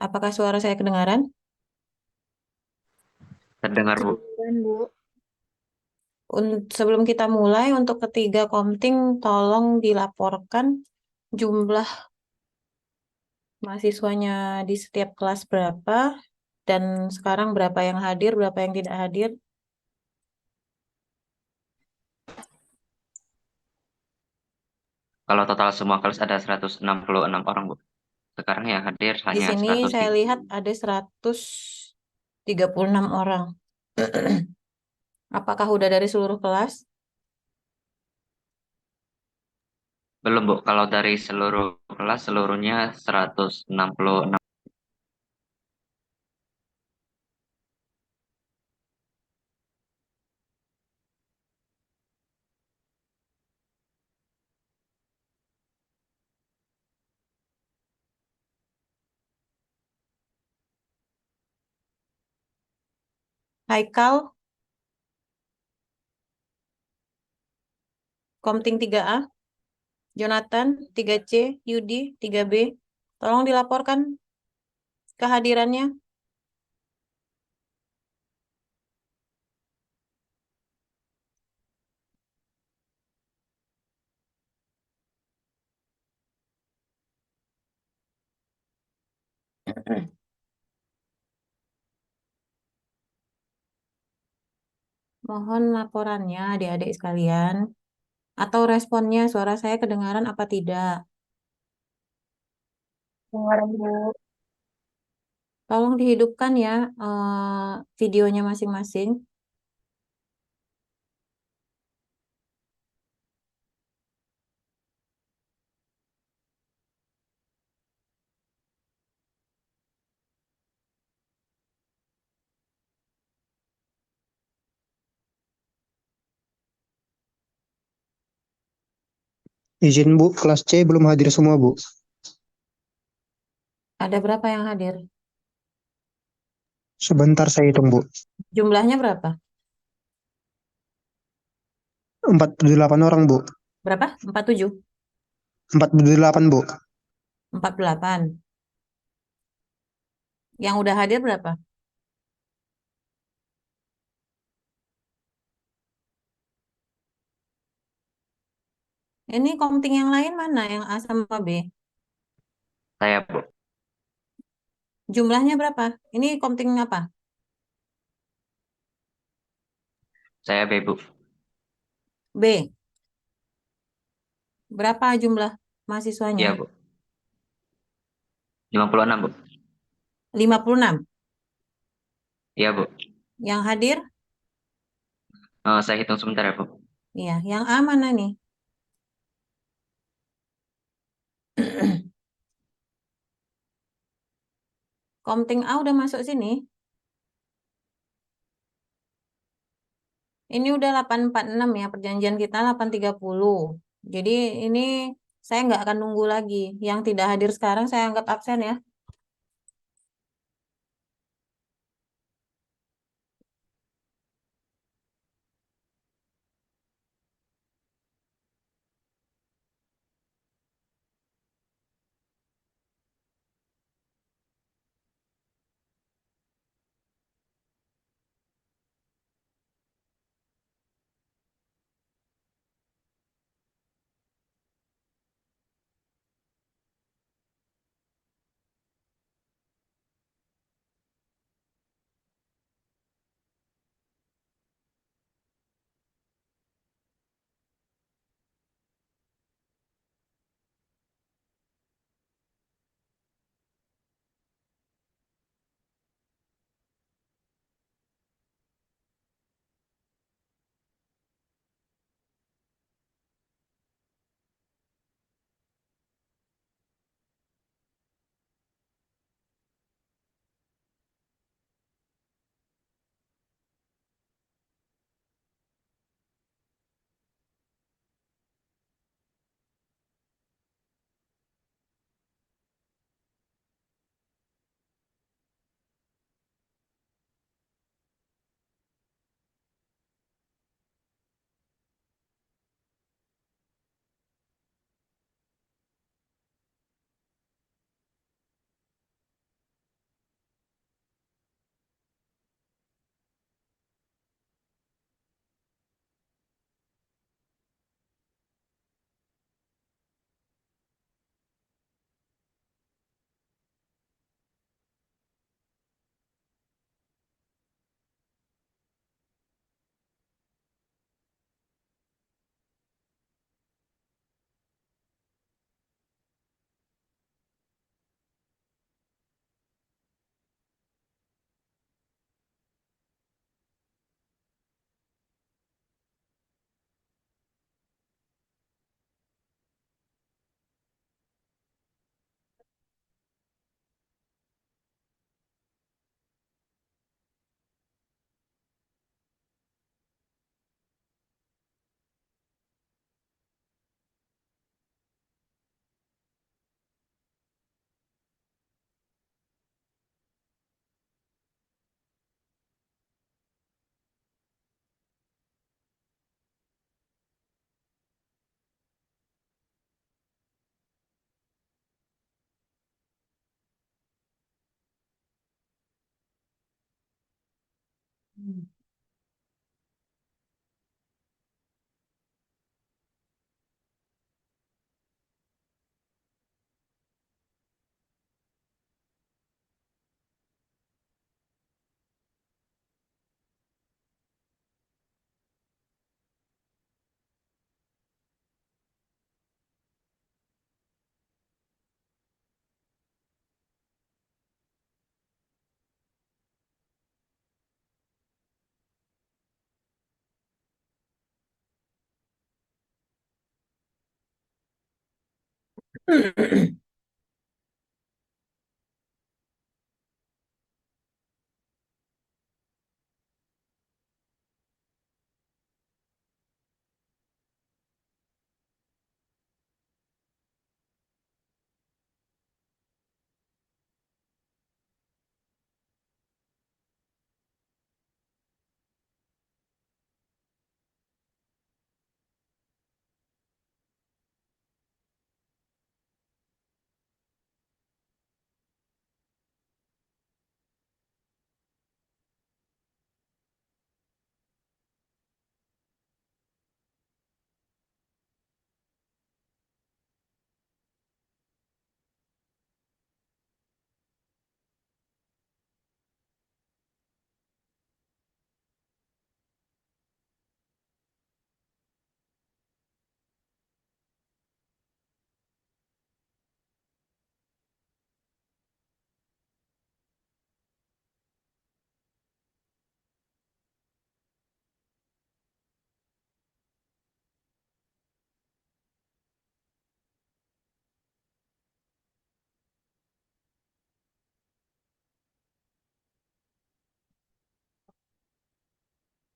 Apakah suara saya kedengaran? Terdengar, Bu. Kedengeran, Bu. Sebelum kita mulai, untuk ketiga komting, tolong dilaporkan jumlah mahasiswanya di setiap kelas berapa, dan sekarang berapa yang hadir, berapa yang tidak hadir. Kalau total semua kelas ada 166 orang, Bu. Sekarang yang hadir Di hanya sini saya 103. lihat ada 136 orang. Apakah udah dari seluruh kelas? Belum, Bu. Kalau dari seluruh kelas, seluruhnya 166. Haikal, Komting 3A, Jonathan 3C, Yudi 3B. Tolong dilaporkan kehadirannya. Mohon laporannya, adik-adik sekalian, atau responnya, suara saya kedengaran apa tidak. Kedengeran, Bu. Tolong dihidupkan ya videonya masing-masing. Izin Bu, kelas C belum hadir semua Bu. Ada berapa yang hadir? Sebentar saya hitung Bu. Jumlahnya berapa? 48 orang Bu. Berapa? 47? 48 Bu. 48. Yang udah hadir berapa? Ini komting yang lain mana? Yang A sama B? Saya, Bu. Jumlahnya berapa? Ini komting apa? Saya B, Bu. B. Berapa jumlah mahasiswanya? Iya, Bu. 56, Bu. 56. Iya, Bu. Yang hadir? Saya hitung sebentar ya, Bu. Iya. Yang A mana nih? Komting A udah masuk sini. Ini udah 846 ya, perjanjian kita 830. Jadi ini saya nggak akan nunggu lagi. Yang tidak hadir sekarang saya anggap absen ya.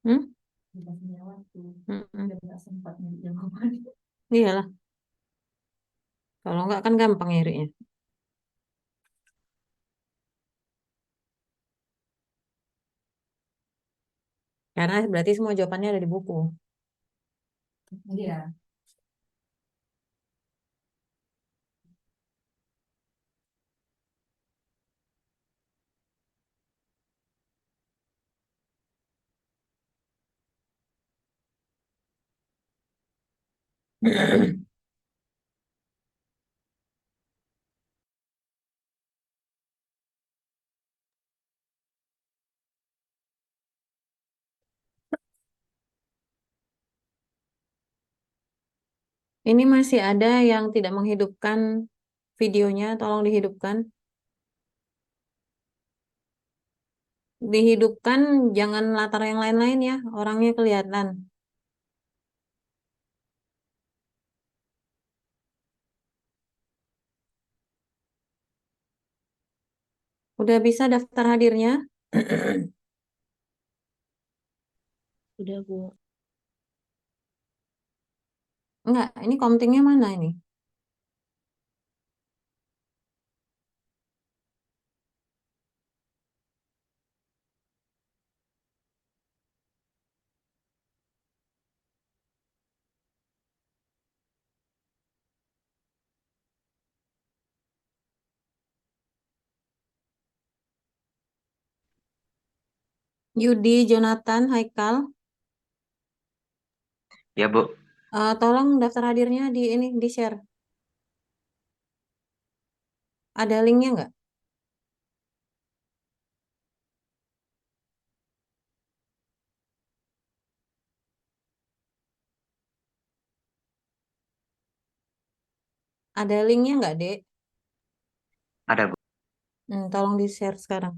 Hmm? Iyalah, kalau enggak kan gampang ngirinya. Karena berarti semua jawabannya ada di buku. Ini masih ada yang tidak menghidupkan videonya, tolong dihidupkan. Dihidupkan, jangan latar yang lain-lain ya, orangnya kelihatan. Udah bisa daftar hadirnya? Udah, Bu. Enggak, ini komtingnya mana ini? Yudi, Jonathan, Haikal, Ya, Bu. tolong daftar hadirnya di ini di share. Ada linknya nggak? Ada linknya nggak, Dek? Ada, Bu. Tolong di share sekarang.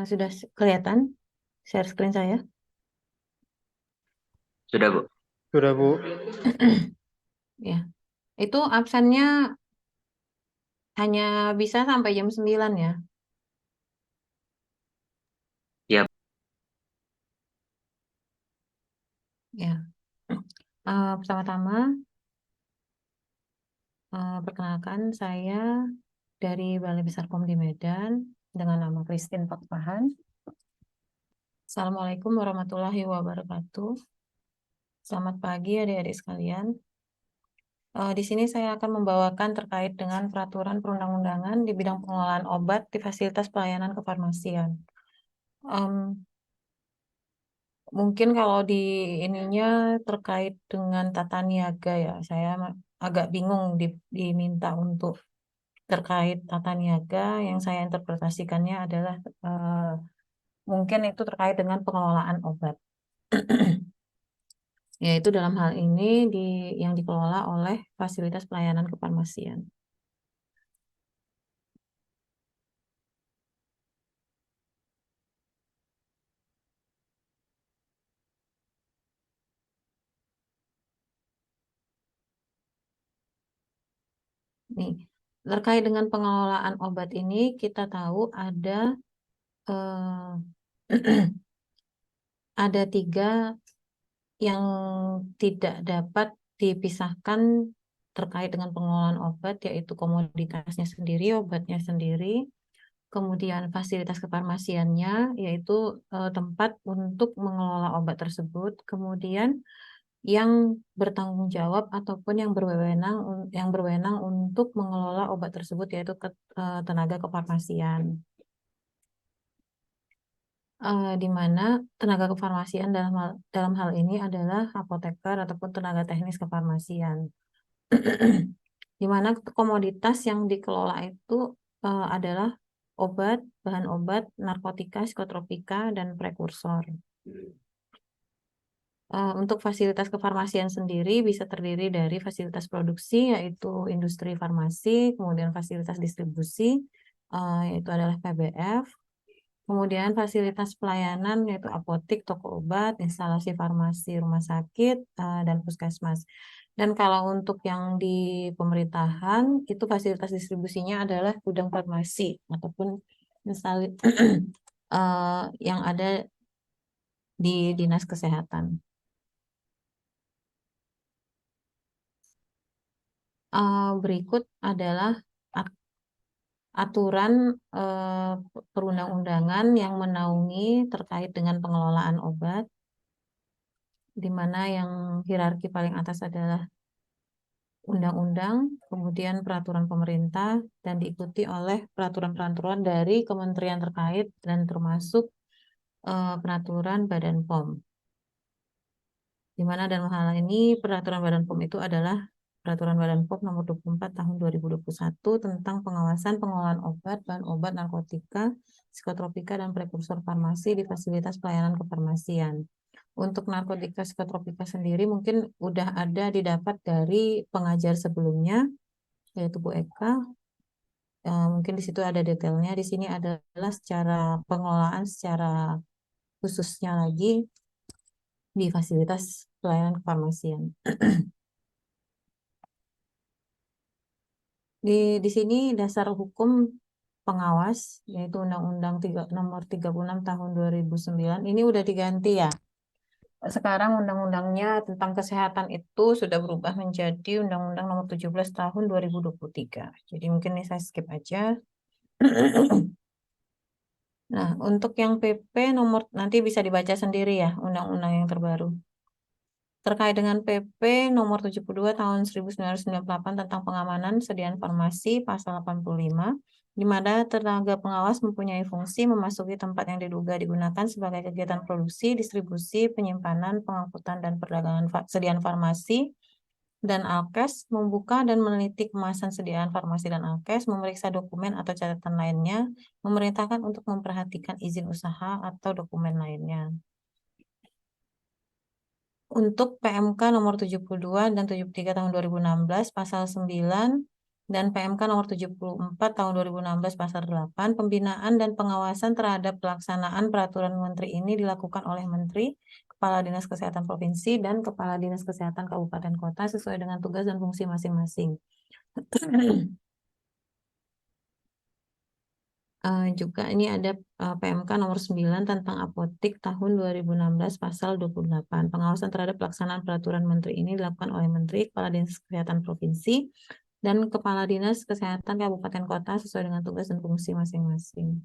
Sudah kelihatan share screen saya? Sudah, Bu. Sudah, Bu. Ya, itu absennya hanya bisa sampai jam 9 ya. Ya. Ya. Pertama-tama perkenalkan saya dari Balai Besar POM di Medan dengan nama Christine Pakpahan. Assalamualaikum warahmatullahi wabarakatuh. Selamat pagi adik-adik sekalian. Di sini saya akan membawakan terkait dengan peraturan perundang-undangan di bidang pengelolaan obat di fasilitas pelayanan kefarmasian. Mungkin kalau di ininya terkait dengan tata niaga ya, saya agak bingung diminta untuk terkait tata niaga. Yang saya interpretasikannya adalah mungkin itu terkait dengan pengelolaan obat. Yaitu dalam hal ini yang dikelola oleh fasilitas pelayanan kefarmasian. Nih, terkait dengan pengelolaan obat ini kita tahu ada ada 3 yang tidak dapat dipisahkan terkait dengan pengelolaan obat, yaitu komoditasnya sendiri, obatnya sendiri, kemudian fasilitas kefarmasiannya, yaitu tempat untuk mengelola obat tersebut, kemudian yang bertanggung jawab ataupun yang berwenang untuk mengelola obat tersebut, yaitu tenaga kefarmasian. Di mana tenaga kefarmasian dalam hal ini adalah apoteker ataupun tenaga teknis kefarmasian. Di mana komoditas yang dikelola itu adalah obat, bahan obat, narkotika, psikotropika, dan prekursor. Untuk fasilitas kefarmasian sendiri bisa terdiri dari fasilitas produksi, yaitu industri farmasi, kemudian fasilitas distribusi, yaitu adalah PBF, kemudian fasilitas pelayanan, yaitu apotik, toko obat, instalasi farmasi, rumah sakit, dan puskesmas. Dan kalau untuk yang di pemerintahan, itu fasilitas distribusinya adalah gudang farmasi, ataupun misalnya yang ada di Dinas Kesehatan. Berikut adalah aturan perundang-undangan yang menaungi terkait dengan pengelolaan obat, di mana yang hierarki paling atas adalah undang-undang, kemudian peraturan pemerintah, dan diikuti oleh peraturan-peraturan dari kementerian terkait dan termasuk peraturan Badan POM. Di mana dalam hal ini peraturan Badan POM itu adalah Peraturan Badan POM nomor 24 tahun 2021 tentang pengawasan pengelolaan obat, bahan obat, narkotika, psikotropika, dan prekursor farmasi di fasilitas pelayanan kefarmasian. Untuk narkotika psikotropika sendiri mungkin udah ada didapat dari pengajar sebelumnya, yaitu Bu Eka. Mungkin di situ ada detailnya. Di sini adalah secara pengelolaan secara khususnya lagi di fasilitas pelayanan kefarmasian. Di sini dasar hukum pengawas, yaitu Undang-Undang Nomor 36 Tahun 2009. Ini udah diganti ya. Sekarang undang-undangnya tentang kesehatan itu sudah berubah menjadi Undang-Undang Nomor 17 Tahun 2023. Jadi mungkin ini saya skip aja. Nah, untuk yang PP nomor nanti bisa dibaca sendiri ya, undang-undang yang terbaru. Terkait dengan PP nomor 72 tahun 1998 tentang pengamanan sediaan farmasi pasal 85, di mana tenaga pengawas mempunyai fungsi memasuki tempat yang diduga digunakan sebagai kegiatan produksi, distribusi, penyimpanan, pengangkutan, dan perdagangan sediaan farmasi dan alkes, membuka dan meneliti kemasan sediaan farmasi dan alkes, memeriksa dokumen atau catatan lainnya, memerintahkan untuk memperhatikan izin usaha atau dokumen lainnya. Untuk PMK nomor 72 dan 73 tahun 2016 pasal 9 dan PMK nomor 74 tahun 2016 pasal 8, pembinaan dan pengawasan terhadap pelaksanaan peraturan menteri ini dilakukan oleh Menteri, Kepala Dinas Kesehatan Provinsi, dan Kepala Dinas Kesehatan Kabupaten Kota sesuai dengan tugas dan fungsi masing-masing. Juga ini ada PMK nomor 9 tentang apotik tahun 2016 pasal 28. Pengawasan terhadap pelaksanaan peraturan menteri ini dilakukan oleh Menteri, Kepala Dinas Kesehatan Provinsi, dan Kepala Dinas Kesehatan Kabupaten Kota sesuai dengan tugas dan fungsi masing-masing.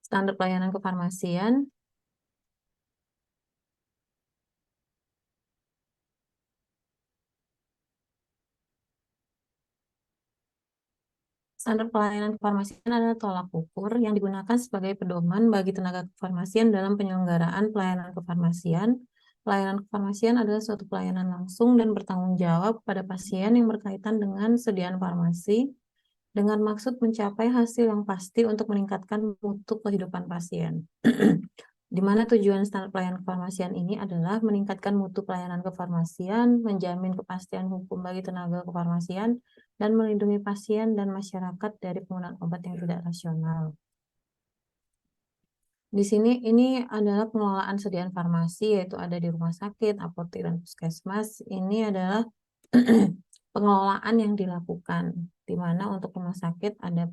Standar pelayanan kefarmasian. Standar pelayanan kefarmasian adalah tolak ukur yang digunakan sebagai pedoman bagi tenaga kefarmasian dalam penyelenggaraan pelayanan kefarmasian. Pelayanan kefarmasian adalah suatu pelayanan langsung dan bertanggung jawab pada pasien yang berkaitan dengan sediaan farmasi dengan maksud mencapai hasil yang pasti untuk meningkatkan mutu kehidupan pasien. Di mana tujuan standar pelayanan kefarmasian ini adalah meningkatkan mutu pelayanan kefarmasian, menjamin kepastian hukum bagi tenaga kefarmasian, dan melindungi pasien dan masyarakat dari penggunaan obat yang tidak rasional. Di sini ini adalah pengelolaan sediaan farmasi, yaitu ada di rumah sakit, apotek, dan puskesmas. Ini adalah pengelolaan yang dilakukan, di mana untuk rumah sakit ada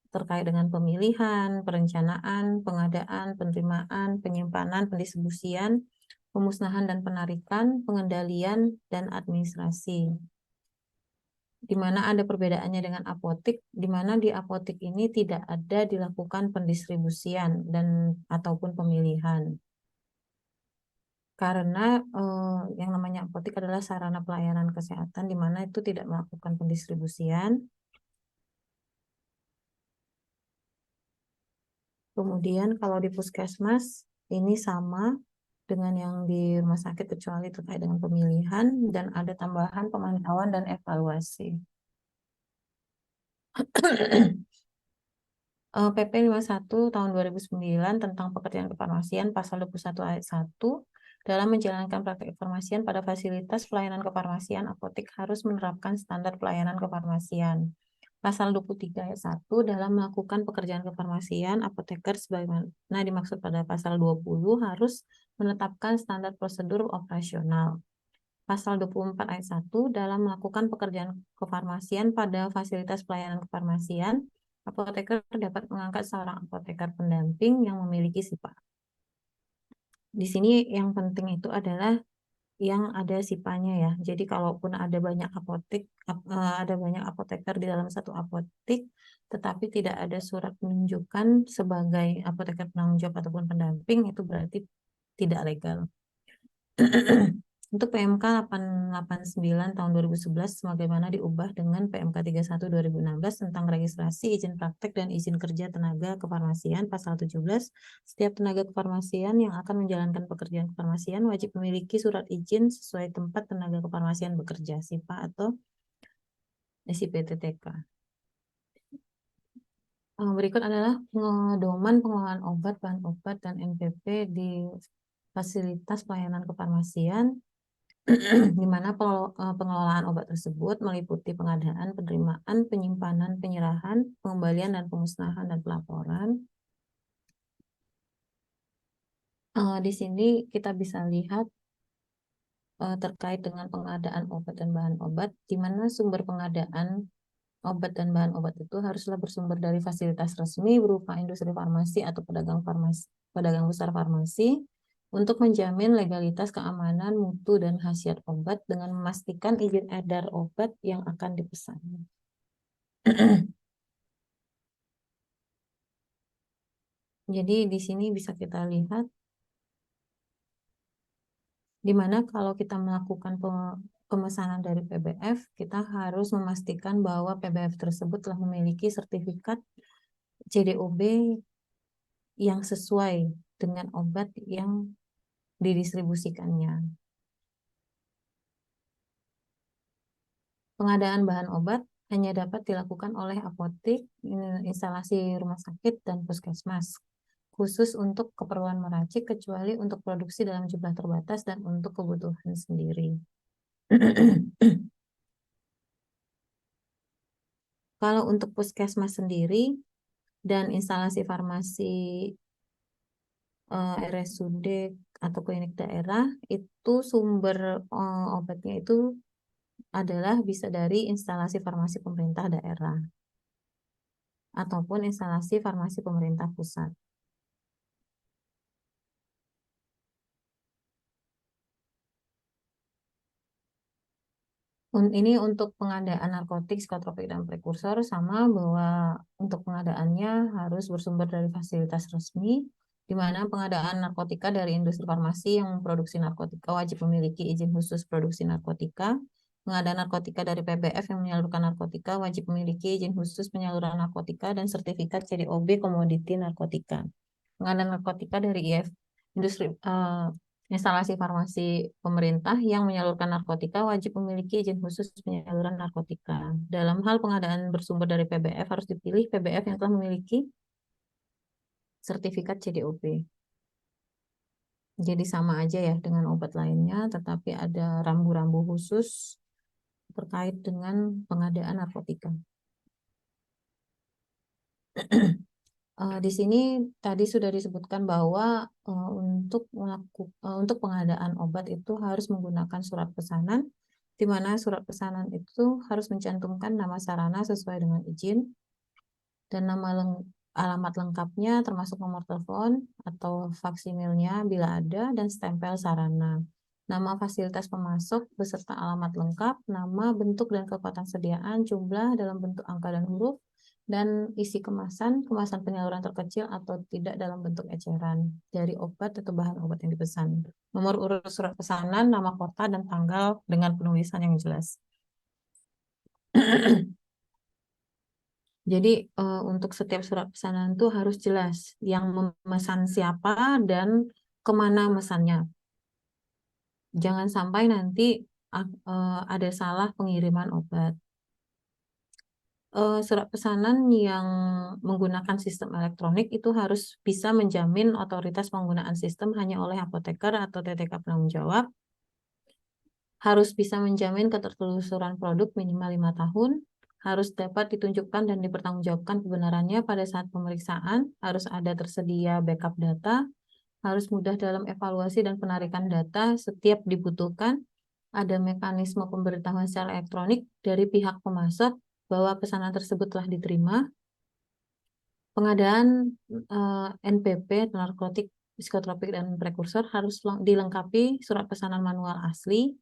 terkait dengan pemilihan, perencanaan, pengadaan, penerimaan, penyimpanan, pendistribusian, pemusnahan dan penarikan, pengendalian, dan administrasi. Di mana ada perbedaannya dengan apotek, di mana di apotek ini tidak ada dilakukan pendistribusian dan ataupun pemilihan. Karena yang namanya apotek adalah sarana pelayanan kesehatan di mana itu tidak melakukan pendistribusian. Kemudian kalau di puskesmas ini sama dengan yang di rumah sakit kecuali terkait dengan pemilihan dan ada tambahan pemantauan dan evaluasi. PP 51 tahun 2009 tentang pekerjaan kefarmasian pasal 21 ayat 1 dalam menjalankan praktek kefarmasian pada fasilitas pelayanan kefarmasian apotek harus menerapkan standar pelayanan kefarmasian. Pasal 23 ayat 1 dalam melakukan pekerjaan kefarmasian apoteker sebagaimana dimaksud pada pasal 20 harus menetapkan standar prosedur operasional. Pasal 24 ayat 1 dalam melakukan pekerjaan kefarmasian pada fasilitas pelayanan kefarmasian, apoteker dapat mengangkat seorang apoteker pendamping yang memiliki SIPA. Di sini yang penting itu adalah yang ada SIPA-nya ya. Jadi kalaupun ada banyak apoteker di dalam satu apotek, tetapi tidak ada surat menunjukkan sebagai apoteker penanggung jawab ataupun pendamping, itu berarti tidak legal. Untuk PMK 889 tahun 2011 sebagaimana diubah dengan PMK 31 2016 tentang registrasi izin praktek dan izin kerja tenaga kefarmasian pasal 17, setiap tenaga kefarmasian yang akan menjalankan pekerjaan kefarmasian wajib memiliki surat izin sesuai tempat tenaga kefarmasian bekerja SIPA atau SIPTTK. Berikut adalah pedoman pengelolaan obat, bahan obat, dan NPP di fasilitas pelayanan kefarmasian, di mana pengelolaan obat tersebut meliputi pengadaan, penerimaan, penyimpanan, penyerahan, pengembalian, dan pemusnahan dan pelaporan. Di sini kita bisa lihat terkait dengan pengadaan obat dan bahan obat, di mana sumber pengadaan obat dan bahan obat itu haruslah bersumber dari fasilitas resmi berupa industri farmasi atau pedagang besar farmasi untuk menjamin legalitas, keamanan, mutu, dan khasiat obat dengan memastikan izin edar obat yang akan dipesan. Jadi di sini bisa kita lihat di mana kalau kita melakukan pemesanan dari PBF, kita harus memastikan bahwa PBF tersebut telah memiliki sertifikat CDOB yang sesuai dengan obat yang didistribusikannya. Pengadaan bahan obat hanya dapat dilakukan oleh apotek, instalasi rumah sakit, dan puskesmas. khusus untuk keperluan meracik kecuali untuk produksi dalam jumlah terbatas dan untuk kebutuhan sendiri. Kalau untuk puskesmas sendiri dan instalasi farmasi RSUD atau klinik daerah, itu sumber obatnya itu adalah bisa dari instalasi farmasi pemerintah daerah ataupun instalasi farmasi pemerintah pusat. Ini untuk pengadaan narkotik, psikotropik, dan prekursor, sama bahwa untuk pengadaannya harus bersumber dari fasilitas resmi, di mana pengadaan narkotika dari industri farmasi yang memproduksi narkotika wajib memiliki izin khusus produksi narkotika. Pengadaan narkotika dari PBF yang menyalurkan narkotika wajib memiliki izin khusus penyaluran narkotika dan sertifikat CDOB komoditi narkotika. Pengadaan narkotika dari instalasi farmasi pemerintah yang menyalurkan narkotika wajib memiliki izin khusus penyaluran narkotika. Dalam hal pengadaan bersumber dari PBF harus dipilih PBF yang telah memiliki sertifikat CDOB. Jadi sama aja ya dengan obat lainnya, tetapi ada rambu-rambu khusus terkait dengan pengadaan narkotika. Di sini tadi sudah disebutkan bahwa untuk pengadaan obat itu harus menggunakan surat pesanan, di mana surat pesanan itu harus mencantumkan nama sarana sesuai dengan izin dan alamat lengkapnya termasuk nomor telepon atau faksimilnya bila ada dan stempel sarana. Nama fasilitas pemasok beserta alamat lengkap, nama, bentuk, dan kekuatan sediaan, jumlah dalam bentuk angka dan huruf, dan isi kemasan penyaluran terkecil atau tidak dalam bentuk eceran dari obat atau bahan obat yang dipesan. Nomor urut surat pesanan, nama kota, dan tanggal dengan penulisan yang jelas. Jadi untuk setiap surat pesanan itu harus jelas yang memesan siapa dan kemana mesannya. Jangan sampai nanti ada salah pengiriman obat. Surat pesanan yang menggunakan sistem elektronik itu harus bisa menjamin otoritas penggunaan sistem hanya oleh apoteker atau TTK penanggung jawab. Harus bisa menjamin ketertelusuran produk minimal 5 tahun. Harus dapat ditunjukkan dan dipertanggungjawabkan kebenarannya pada saat pemeriksaan. Harus ada tersedia backup data. Harus mudah dalam evaluasi dan penarikan data setiap dibutuhkan. Ada mekanisme pemberitahuan secara elektronik dari pihak pemasok bahwa pesanan tersebut telah diterima. Pengadaan NPP, narkotik, psikotropik, dan prekursor harus dilengkapi surat pesanan manual asli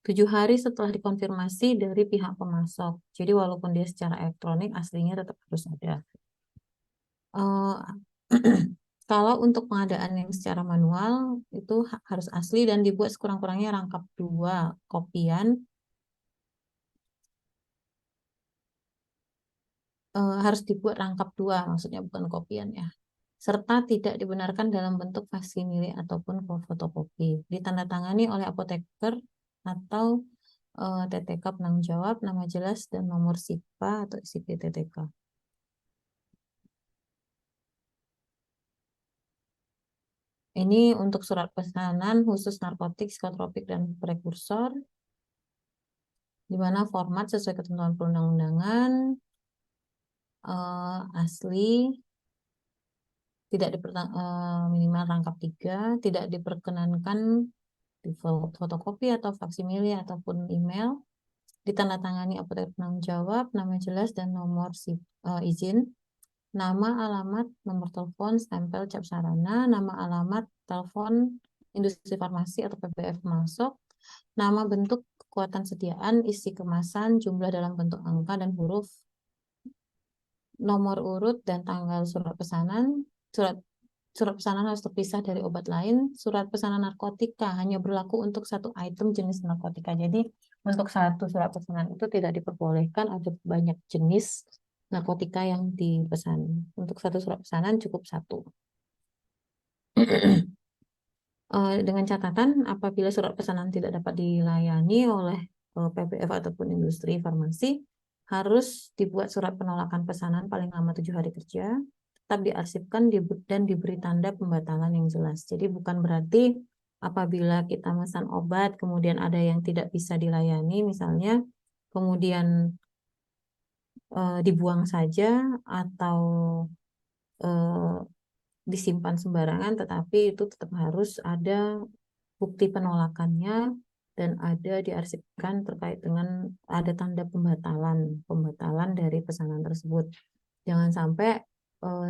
7 hari setelah dikonfirmasi dari pihak pemasok. Jadi walaupun dia secara elektronik, aslinya tetap harus ada. Kalau untuk pengadaan yang secara manual, itu harus asli dan dibuat sekurang-kurangnya rangkap 2 kopian. Harus dibuat rangkap 2, maksudnya bukan kopian ya. Serta tidak dibenarkan dalam bentuk faksimile ataupun fotokopi. Ditandatangani oleh apoteker atau TTK penanggung jawab, nama jelas, dan nomor SIPA atau SIP TTK. Ini untuk surat pesanan khusus narkotik, psikotropik, dan prekursor, di mana format sesuai ketentuan perundang-undangan, asli, tidak minimal rangkap 3, tidak diperkenankan di fotokopi atau faksimile ataupun email, ditandatangani apoteker penanggung jawab, nama jelas, dan nomor izin, nama, alamat, nomor telepon, stempel, cap sarana, nama, alamat, telepon, industri farmasi atau PBF masuk, nama, bentuk, kekuatan sediaan, isi kemasan, jumlah dalam bentuk angka dan huruf, nomor urut dan tanggal surat pesanan. Surat pesanan harus terpisah dari obat lain. Surat pesanan narkotika hanya berlaku untuk satu item jenis narkotika. Jadi untuk satu surat pesanan itu tidak diperbolehkan ada banyak jenis narkotika yang dipesan. Untuk satu surat pesanan cukup 1. Dengan catatan apabila surat pesanan tidak dapat dilayani oleh PBF ataupun industri farmasi, harus dibuat surat penolakan pesanan paling lama 7 hari kerja. tetap diarsipkan dan diberi tanda pembatalan yang jelas. Jadi bukan berarti apabila kita memesan obat kemudian ada yang tidak bisa dilayani misalnya, kemudian dibuang saja atau disimpan sembarangan, tetapi itu tetap harus ada bukti penolakannya dan ada diarsipkan terkait dengan ada tanda pembatalan dari pesanan tersebut. Jangan sampai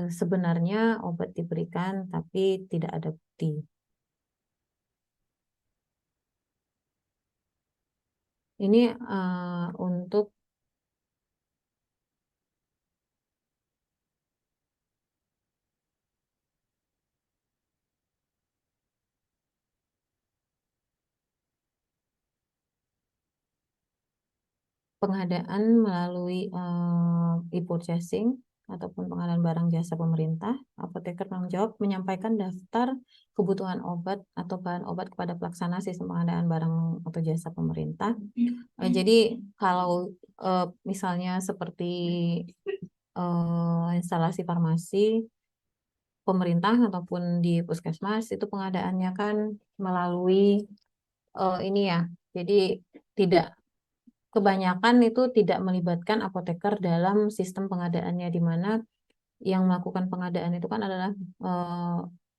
sebenarnya obat diberikan tapi tidak ada bukti. Ini untuk pengadaan melalui e-purchasing ataupun pengadaan barang jasa pemerintah. Apoteker penanggung jawab menyampaikan daftar kebutuhan obat atau bahan obat kepada pelaksana sistem pengadaan barang atau jasa pemerintah. Jadi kalau misalnya seperti instalasi farmasi pemerintah ataupun di puskesmas itu pengadaannya kan melalui ini ya. Jadi kebanyakan itu tidak melibatkan apoteker dalam sistem pengadaannya, di mana yang melakukan pengadaan itu kan adalah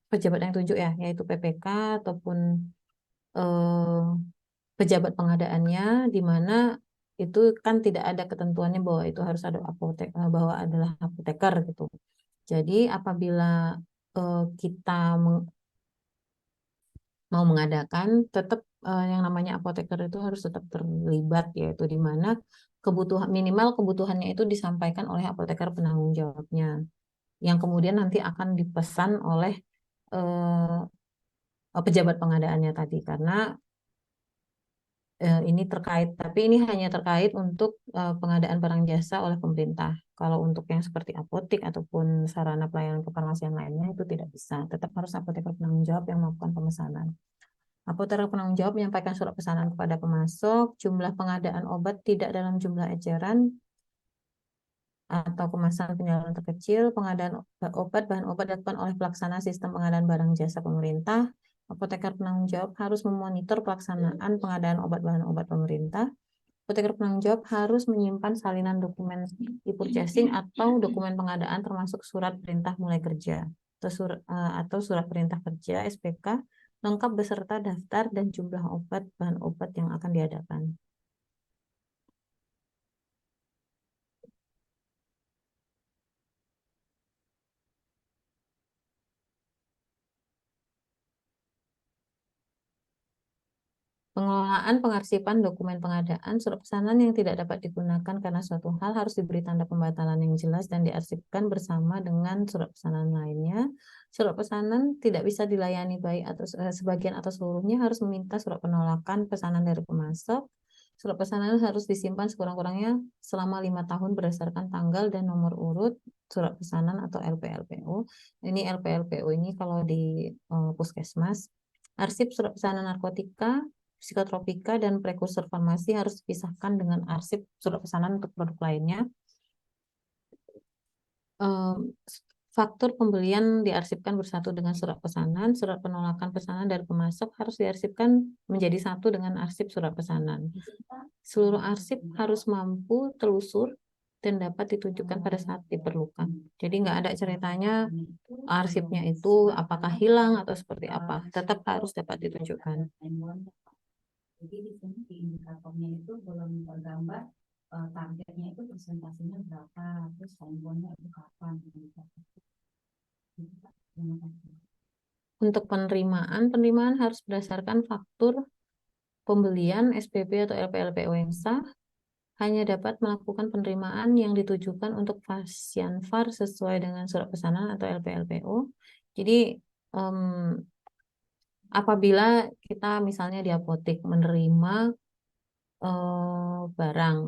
pejabat yang tunjuk ya, yaitu PPK ataupun pejabat pengadaannya, di mana itu kan tidak ada ketentuannya bahwa itu harus ada bahwa adalah apoteker gitu. Jadi apabila kita mau mengadakan, tetap yang namanya apoteker itu harus tetap terlibat, yaitu di mana minimal kebutuhannya itu disampaikan oleh apoteker penanggung jawabnya, yang kemudian nanti akan dipesan oleh pejabat pengadaannya tadi, karena ini tapi ini hanya terkait untuk pengadaan barang jasa oleh pemerintah. Kalau untuk yang seperti apotik ataupun sarana pelayanan kefarmasian lainnya itu tidak bisa, tetap harus apoteker penanggung jawab yang melakukan pemesanan. Apoteker penanggung jawab menyampaikan surat pesanan kepada pemasok, jumlah pengadaan obat tidak dalam jumlah eceran atau kemasan penyaluran terkecil, pengadaan bahan obat dilakukan oleh pelaksana sistem pengadaan barang jasa pemerintah. Apoteker penanggung jawab harus memonitor pelaksanaan pengadaan bahan obat pemerintah. Apoteker penanggung jawab harus menyimpan salinan dokumen e-purchasing atau dokumen pengadaan termasuk surat perintah mulai kerja atau surat perintah kerja SPK lengkap beserta daftar dan jumlah bahan obat yang akan diadakan. Pengelolaan pengarsipan dokumen pengadaan surat pesanan yang tidak dapat digunakan karena suatu hal harus diberi tanda pembatalan yang jelas dan diarsipkan bersama dengan surat pesanan lainnya. Surat pesanan tidak bisa dilayani baik atau sebagian atau seluruhnya, harus meminta surat penolakan pesanan dari pemasok. Surat pesanan harus disimpan sekurang-kurangnya selama 5 tahun berdasarkan tanggal dan nomor urut surat pesanan atau LPLPO. Ini LPLPO ini kalau di puskesmas. Arsip surat pesanan narkotika, psikotropika, dan prekursor farmasi harus dipisahkan dengan arsip surat pesanan untuk produk lainnya. Faktur pembelian diarsipkan bersatu dengan surat pesanan. Surat penolakan pesanan dari pemasok harus diarsipkan menjadi satu dengan arsip surat pesanan. Seluruh arsip harus mampu telusur dan dapat ditunjukkan pada saat diperlukan. Jadi nggak ada ceritanya arsipnya itu apakah hilang atau seperti apa. Tetap harus dapat ditunjukkan. Jadi di sini di indikatornya itu belum tergambar targetnya itu presentasinya berapa, terus handphonenya itu kapan. Untuk penerimaan harus berdasarkan faktur pembelian SPP atau LPLPO yang sah. Hanya dapat melakukan penerimaan yang ditujukan untuk Fasianfar sesuai dengan surat pesanan atau LPLPO. Jadi apabila kita misalnya di apotek menerima barang,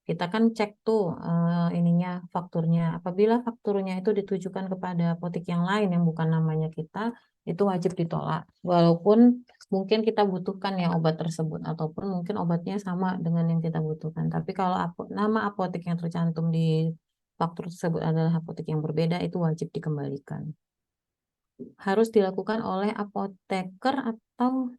kita kan cek tuh ininya fakturnya. Apabila fakturnya itu ditujukan kepada apotek yang lain yang bukan namanya kita, itu wajib ditolak. Walaupun mungkin kita butuhkan ya obat tersebut, ataupun mungkin obatnya sama dengan yang kita butuhkan. Tapi kalau nama apotek yang tercantum di faktur tersebut adalah apotek yang berbeda, itu wajib dikembalikan. Harus dilakukan oleh apoteker atau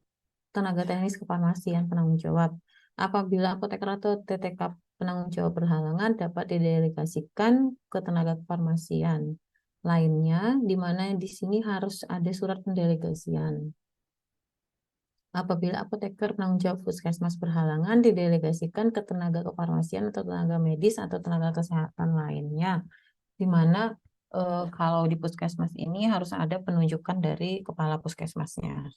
tenaga teknis kefarmasian penanggung jawab. Apabila apoteker atau TTK penanggung jawab berhalangan, dapat didelegasikan ke tenaga kefarmasian lainnya, di mana di sini harus ada surat pendelegasian. Apabila apoteker penanggung jawab puskesmas berhalangan, didelegasikan ke tenaga kefarmasian atau tenaga medis atau tenaga kesehatan lainnya, di mana kalau di puskesmas ini harus ada penunjukan dari kepala puskesmasnya.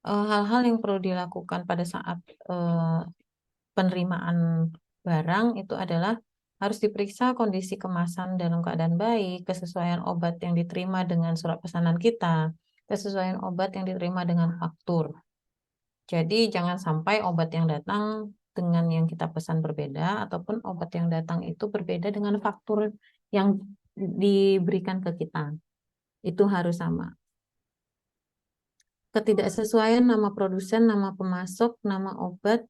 Hal-hal yang perlu dilakukan pada saat penerimaan barang itu adalah harus diperiksa kondisi kemasan dalam keadaan baik, kesesuaian obat yang diterima dengan surat pesanan kita, kesesuaian obat yang diterima dengan faktur. Jadi jangan sampai obat yang datang dengan yang kita pesan berbeda, ataupun obat yang datang itu berbeda dengan faktur yang diberikan ke kita. Itu harus sama. Ketidaksesuaian nama produsen, nama pemasok, nama obat,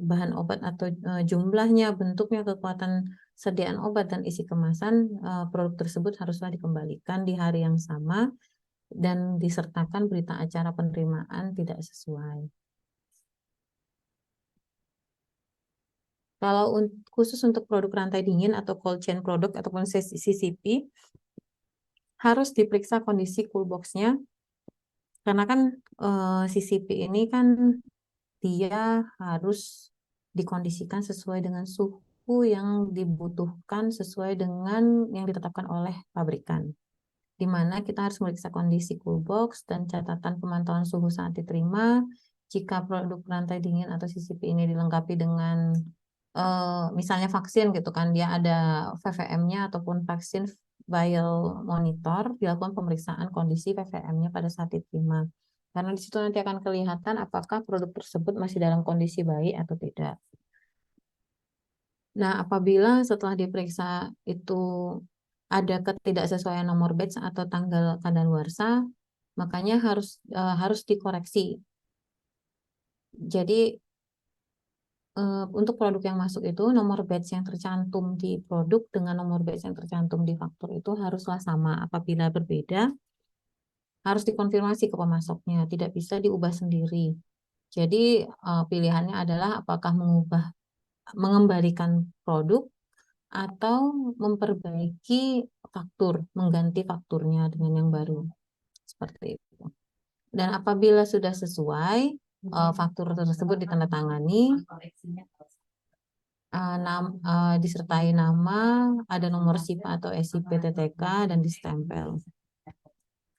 bahan obat atau jumlahnya, bentuknya, kekuatan sediaan obat, dan isi kemasan produk tersebut haruslah dikembalikan di hari yang sama dan disertakan berita acara penerimaan tidak sesuai. Kalau khusus untuk produk rantai dingin atau cold chain product ataupun CCP, harus diperiksa kondisi cool box-nya, karena kan CCP ini kan dia harus dikondisikan sesuai dengan suhu yang dibutuhkan sesuai dengan yang ditetapkan oleh pabrikan. Di mana kita harus memeriksa kondisi cool box dan catatan pemantauan suhu saat diterima. Jika produk rantai dingin atau CCP ini dilengkapi dengan misalnya vaksin gitu kan, dia ada VVM-nya ataupun vaksin vial monitor, dilakukan pemeriksaan kondisi VVM-nya pada saat diterima. Karena di situ nanti akan kelihatan apakah produk tersebut masih dalam kondisi baik atau tidak. Nah, apabila setelah diperiksa itu ada ketidaksesuaian nomor batch atau tanggal kadaluarsa, makanya harus dikoreksi. Jadi untuk produk yang masuk itu nomor batch yang tercantum di produk dengan nomor batch yang tercantum di faktur itu haruslah sama. Apabila berbeda, harus dikonfirmasi ke pemasoknya, tidak bisa diubah sendiri. Jadi pilihannya adalah apakah mengembalikan produk atau memperbaiki faktur, mengganti fakturnya dengan yang baru. Seperti itu. Dan apabila sudah sesuai, faktur tersebut ditandatangani, disertai nama, ada nomor SIPA atau SIP TTK, dan distempel.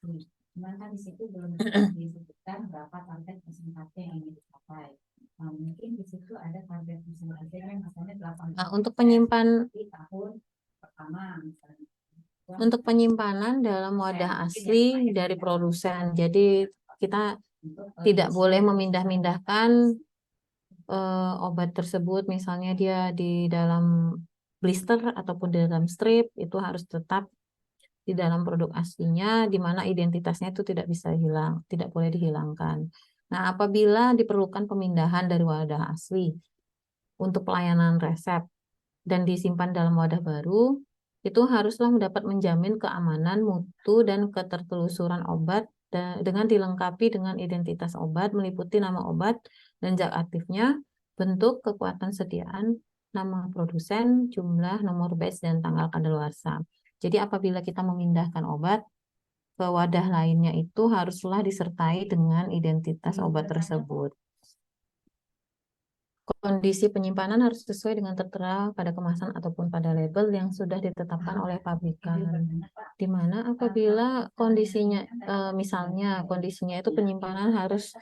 Cuman kan di situ belum disebutkan berapa target persentase yang ingin dicapai. Nah, mungkin di situ ada target persentasenya misalnya 8. Untuk penyimpan di tahun pertama misalnya. Untuk penyimpanan dalam wadah asli dari produsen. Jadi kita tidak boleh memindah-mindahkan obat tersebut, misalnya dia di dalam blister ataupun di dalam strip, itu harus tetap di dalam produk aslinya, di mana identitasnya itu tidak bisa hilang, tidak boleh dihilangkan. Nah, apabila diperlukan pemindahan dari wadah asli untuk pelayanan resep dan disimpan dalam wadah baru, itu haruslah mendapat menjamin keamanan, mutu, dan ketertelusuran obat dengan dilengkapi dengan identitas obat, meliputi nama obat dan zat aktifnya, bentuk, kekuatan sediaan, nama produsen, jumlah, nomor batch, dan tanggal kadaluarsa. Jadi apabila kita memindahkan obat ke wadah lainnya itu haruslah disertai dengan identitas obat tersebut. Kondisi penyimpanan harus sesuai dengan tertera pada kemasan ataupun pada label yang sudah ditetapkan oleh pabrikan. Di mana apabila kondisinya, misalnya kondisinya itu penyimpanan harus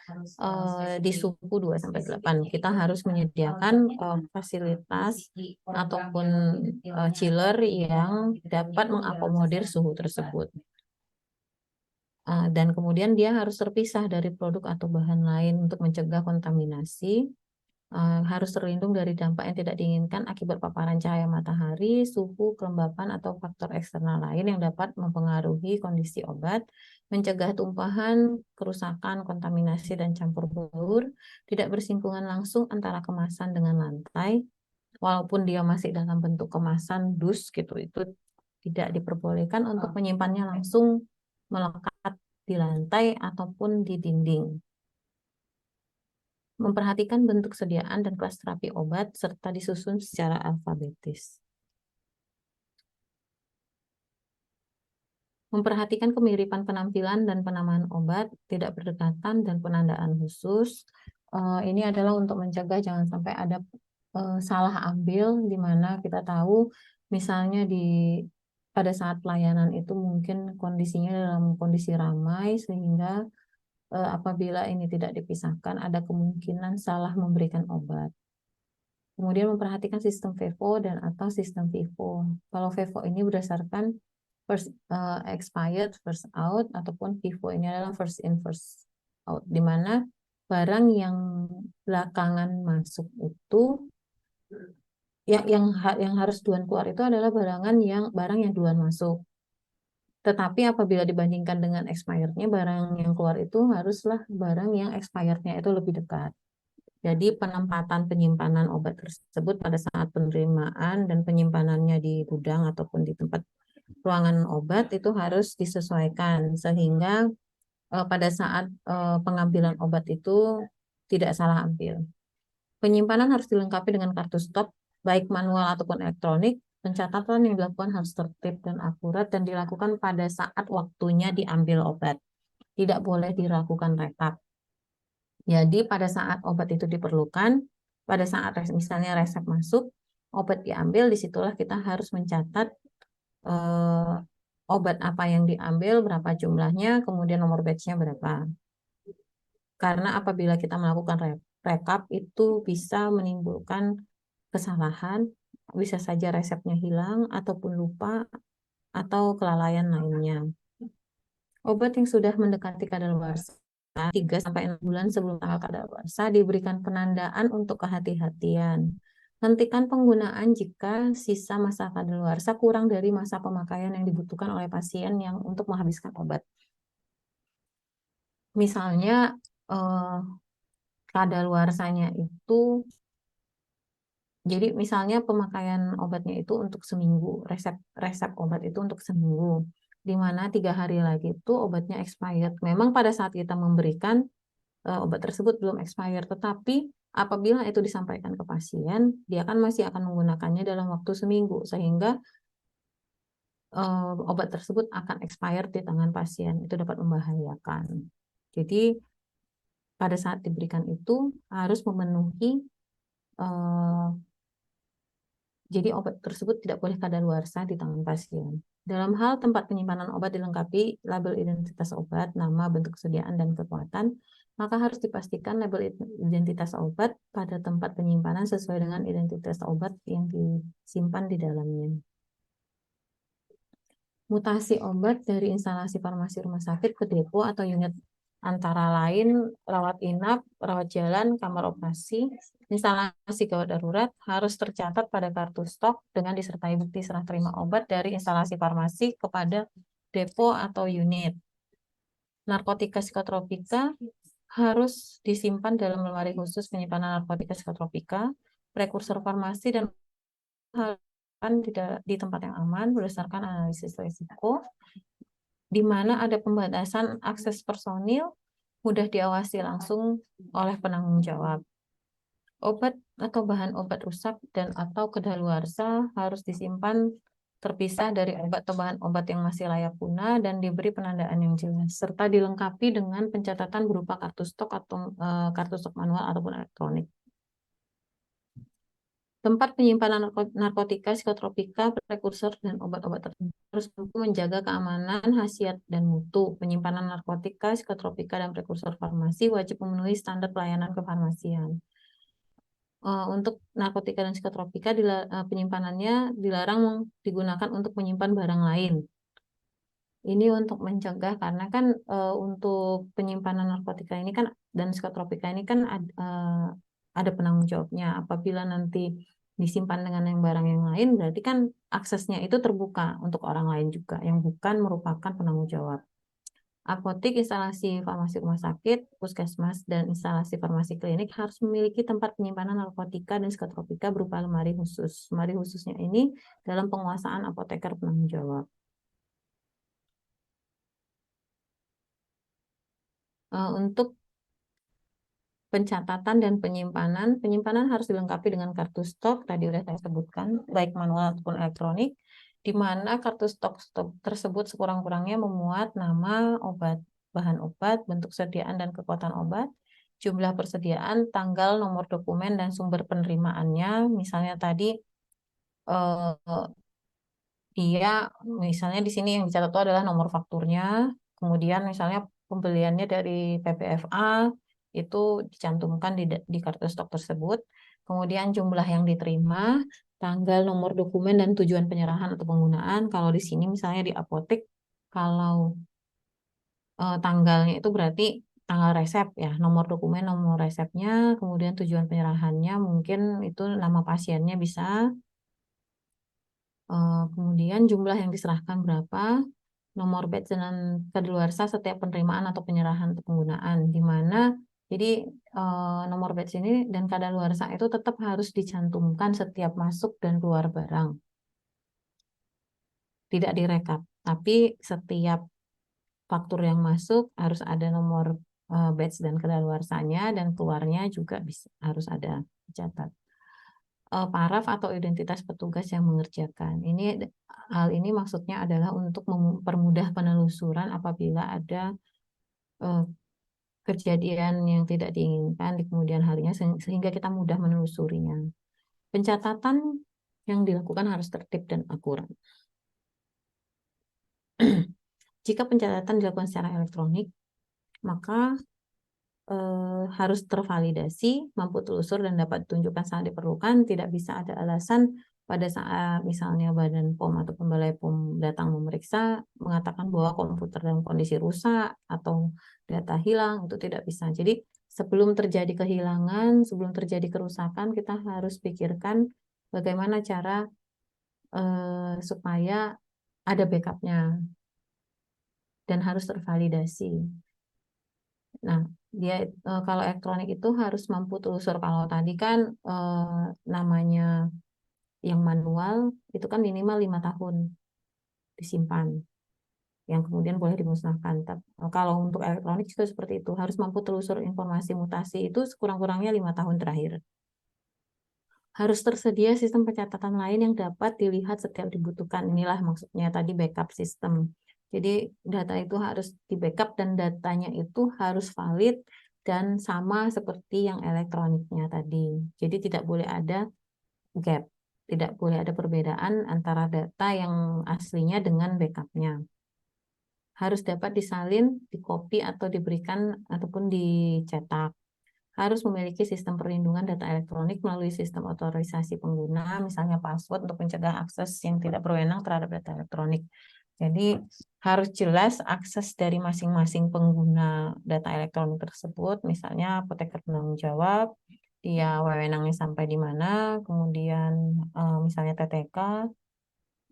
di suhu 2-8, kita harus menyediakan fasilitas ataupun chiller yang dapat mengakomodir suhu tersebut. Dan kemudian dia harus terpisah dari produk atau bahan lain untuk mencegah kontaminasi. Harus terlindung dari dampak yang tidak diinginkan akibat paparan cahaya matahari, suhu, kelembapan, atau faktor eksternal lain yang dapat mempengaruhi kondisi obat, mencegah tumpahan, kerusakan, kontaminasi, dan campur baur, tidak bersinggungan langsung antara kemasan dengan lantai, walaupun dia masih dalam bentuk kemasan dus gitu, itu tidak diperbolehkan untuk menyimpannya langsung melekat di lantai ataupun di dinding. Memperhatikan bentuk sediaan dan kelas terapi obat serta disusun secara alfabetis. Memperhatikan kemiripan penampilan dan penamaan obat, tidak berdekatan dan penandaan khusus. Ini adalah untuk mencegah jangan sampai ada salah ambil, di mana kita tahu misalnya pada saat pelayanan itu mungkin kondisinya dalam kondisi ramai, sehingga apabila ini tidak dipisahkan ada kemungkinan salah memberikan obat. Kemudian memperhatikan sistem FIFO dan atau sistem FIFO. Kalau FIFO ini berdasarkan first expired, first out, ataupun FIFO ini adalah first in, first out, di mana barang yang belakangan masuk itu yang harus duluan keluar itu adalah barang yang duluan masuk. Tetapi apabila dibandingkan dengan expirednya, barang yang keluar itu haruslah barang yang expirednya itu lebih dekat. Jadi penempatan penyimpanan obat tersebut pada saat penerimaan dan penyimpanannya di gudang ataupun di tempat ruangan obat itu harus disesuaikan, sehingga pada saat pengambilan obat itu tidak salah ambil. Penyimpanan harus dilengkapi dengan kartu stop, baik manual ataupun elektronik. Pencatatan yang dilakukan harus tertib dan akurat dan dilakukan pada saat waktunya diambil obat. Tidak boleh dilakukan rekap. Jadi pada saat obat itu diperlukan, pada saat misalnya resep masuk, obat diambil, disitulah kita harus mencatat obat apa yang diambil, berapa jumlahnya, kemudian nomor batch-nya berapa. Karena apabila kita melakukan rekap itu bisa menimbulkan kesalahan, bisa saja resepnya hilang ataupun lupa atau kelalaian lainnya. Obat yang sudah mendekati kadaluarsa 3-6 bulan sebelum tanggal kadaluarsa diberikan penandaan untuk kehati-hatian. Hentikan penggunaan jika sisa masa kadaluarsa kurang dari masa pemakaian yang dibutuhkan oleh pasien yang untuk menghabiskan obat. Misalnya kadaluarsanya itu, jadi misalnya pemakaian obatnya itu untuk seminggu, resep obat itu untuk seminggu, di mana 3 hari lagi itu obatnya expired. Memang pada saat kita memberikan obat tersebut belum expired, tetapi apabila itu disampaikan ke pasien, dia kan masih akan menggunakannya dalam waktu seminggu, sehingga obat tersebut akan expired di tangan pasien, itu dapat membahayakan. Jadi pada saat diberikan itu harus memenuhi, jadi obat tersebut tidak boleh kadaluarsa di tangan pasien. Dalam hal tempat penyimpanan obat dilengkapi label identitas obat, nama, bentuk kesediaan, dan kekuatan, maka harus dipastikan label identitas obat pada tempat penyimpanan sesuai dengan identitas obat yang disimpan di dalamnya. Mutasi obat dari instalasi farmasi rumah sakit ke depo atau unit antara lain rawat inap, rawat jalan, kamar operasi, instalasi gawat darurat harus tercatat pada kartu stok dengan disertai bukti serah terima obat dari instalasi farmasi kepada depo atau unit. Narkotika psikotropika harus disimpan dalam lemari khusus penyimpanan narkotika psikotropika, prekursor farmasi dan di tempat yang aman berdasarkan analisis risiko, di mana ada pembatasan akses personil, mudah diawasi langsung oleh penanggung jawab. Obat atau bahan obat rusak dan atau kadaluarsa harus disimpan terpisah dari obat atau bahan obat yang masih layak guna dan diberi penandaan yang jelas, serta dilengkapi dengan pencatatan berupa kartu stok atau kartu stok manual ataupun elektronik. Tempat penyimpanan narkotika, psikotropika, prekursor, dan obat-obat tertentu harus mampu menjaga keamanan, khasiat, dan mutu. Penyimpanan narkotika, psikotropika, dan prekursor farmasi wajib memenuhi standar pelayanan kefarmasian. Untuk narkotika dan psikotropika, penyimpanannya dilarang digunakan untuk menyimpan barang lain. Ini untuk mencegah, karena kan untuk penyimpanan narkotika ini kan dan psikotropika ini kan ada penanggung jawabnya. Apabila nanti disimpan dengan barang yang lain, berarti kan aksesnya itu terbuka untuk orang lain juga yang bukan merupakan penanggung jawab. Apotek, instalasi farmasi rumah sakit, puskesmas, dan instalasi farmasi klinik harus memiliki tempat penyimpanan narkotika dan psikotropika berupa lemari khusus. Lemari khususnya ini dalam penguasaan apoteker penanggung jawab. Untuk pencatatan dan penyimpanan harus dilengkapi dengan kartu stok, tadi udah saya sebutkan, baik manual ataupun elektronik, di mana kartu stok tersebut sekurang-kurangnya memuat nama obat, bahan obat, bentuk sediaan dan kekuatan obat, jumlah persediaan, tanggal, nomor dokumen, dan sumber penerimaannya. Misalnya tadi dia misalnya di sini yang dicatat itu adalah nomor fakturnya, kemudian misalnya pembeliannya dari PPFA itu dicantumkan di kartu stok tersebut, kemudian jumlah yang diterima, tanggal, nomor dokumen, dan tujuan penyerahan atau penggunaan. Kalau di sini misalnya di apotek, kalau tanggalnya itu berarti tanggal resep ya, nomor dokumen, nomor resepnya, kemudian tujuan penyerahannya mungkin itu nama pasiennya bisa. Kemudian jumlah yang diserahkan berapa, nomor batch dan kadaluarsa setiap penerimaan atau penyerahan atau penggunaan, di mana jadi nomor batch ini dan kadaluarsa itu tetap harus dicantumkan setiap masuk dan keluar barang, tidak direkap, tapi setiap faktur yang masuk harus ada nomor batch dan kadaluarsanya, dan keluarnya juga harus ada dicatat. Paraf atau identitas petugas yang mengerjakan. Hal ini maksudnya adalah untuk mempermudah penelusuran apabila ada kejadian yang tidak diinginkan di kemudian harinya, sehingga kita mudah menelusurinya. Pencatatan yang dilakukan harus tertib dan akurat. Jika pencatatan dilakukan secara elektronik, maka harus tervalidasi, mampu telusur, dan dapat ditunjukkan saat diperlukan. Tidak bisa ada alasan pada saat misalnya Badan POM atau Balai POM datang memeriksa mengatakan bahwa komputer dalam kondisi rusak atau data hilang, itu tidak bisa. Jadi sebelum terjadi kehilangan, sebelum terjadi kerusakan, kita harus pikirkan bagaimana cara supaya ada backupnya dan harus tervalidasi. Nah, dia kalau elektronik itu harus mampu telusur. Kalau tadi kan namanya yang manual itu kan minimal 5 tahun disimpan, yang kemudian boleh dimusnahkan. Kalau untuk elektronik juga seperti itu, harus mampu telusur informasi mutasi itu sekurang-kurangnya 5 tahun terakhir. Harus tersedia sistem pencatatan lain yang dapat dilihat setiap dibutuhkan. Inilah maksudnya tadi backup system. Jadi data itu harus di backup dan datanya itu harus valid dan sama seperti yang elektroniknya tadi. Jadi tidak boleh ada gap, tidak boleh ada perbedaan antara data yang aslinya dengan backupnya. Harus dapat disalin, dikopi atau diberikan ataupun dicetak. Harus memiliki sistem perlindungan data elektronik melalui sistem otorisasi pengguna, misalnya password untuk mencegah akses yang tidak berwenang terhadap data elektronik. Jadi harus jelas akses dari masing-masing pengguna data elektronik tersebut, misalnya apoteker penanggung jawab, dia wewenangnya sampai di mana, kemudian misalnya TTK,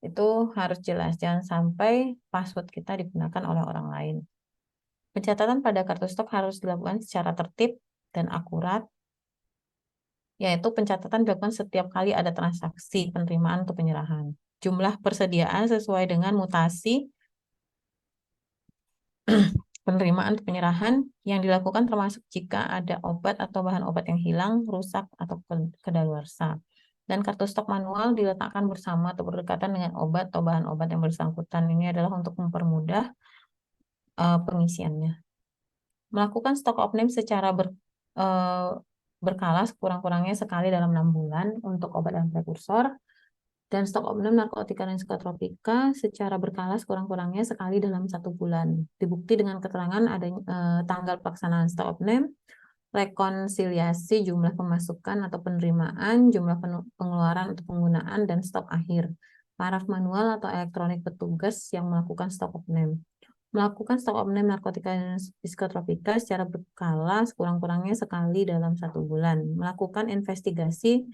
itu harus jelas, jangan sampai password kita digunakan oleh orang lain. Pencatatan pada kartu stok harus dilakukan secara tertib dan akurat, yaitu pencatatan dilakukan setiap kali ada transaksi penerimaan atau penyerahan. Jumlah persediaan sesuai dengan mutasi penerimaan atau penyerahan yang dilakukan, termasuk jika ada obat atau bahan obat yang hilang, rusak, atau kedaluarsa. Dan kartu stok manual diletakkan bersama atau berdekatan dengan obat atau bahan obat yang bersangkutan. Ini adalah untuk mempermudah pengisiannya. Melakukan stok off-name secara berkala sekurang-kurangnya sekali dalam 6 bulan untuk obat dan prekursor, dan stok off-name narkotika dan psikotropika secara berkala sekurang-kurangnya sekali dalam 1 bulan. Dibukti dengan keterangan adanya tanggal pelaksanaan stok off-name, rekonsiliasi jumlah pemasukan atau penerimaan, jumlah pengeluaran atau penggunaan, dan stok akhir. Paraf manual atau elektronik petugas yang melakukan stok off-name. Melakukan stok off-name narkotika dan psikotropika secara berkala sekurang-kurangnya sekali dalam 1 bulan. Melakukan investigasi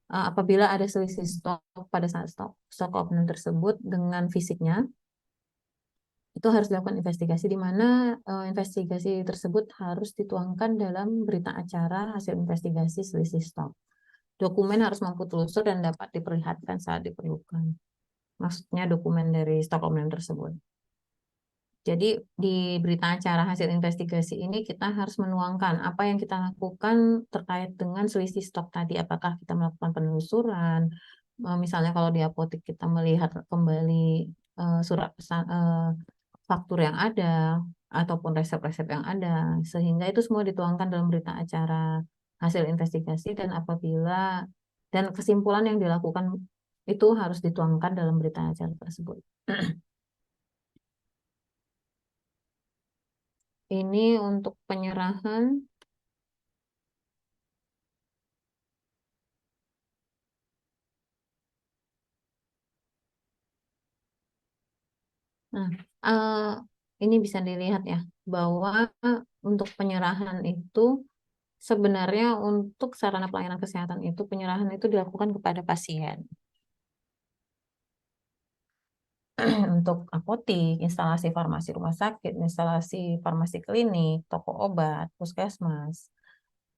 apabila ada selisih stok pada saat stok off-name tersebut dengan fisiknya. itu harus dilakukan investigasi, di mana investigasi tersebut harus dituangkan dalam berita acara hasil investigasi selisih stok. Dokumen harus mampu telusur dan dapat diperlihatkan saat diperlukan. Maksudnya dokumen dari stok online tersebut. Jadi di berita acara hasil investigasi ini kita harus menuangkan apa yang kita lakukan terkait dengan selisih stok tadi. Apakah kita melakukan penelusuran, misalnya kalau di apotek kita melihat kembali surat pesan, faktur yang ada, ataupun resep-resep yang ada, sehingga itu semua dituangkan dalam berita acara hasil investigasi, dan kesimpulan yang dilakukan itu harus dituangkan dalam berita acara tersebut. Ini untuk penyerahan. Nah, ini bisa dilihat ya, bahwa untuk penyerahan itu sebenarnya untuk sarana pelayanan kesehatan itu penyerahan itu dilakukan kepada pasien. Untuk apotik, instalasi farmasi rumah sakit, instalasi farmasi klinik, toko obat, puskesmas,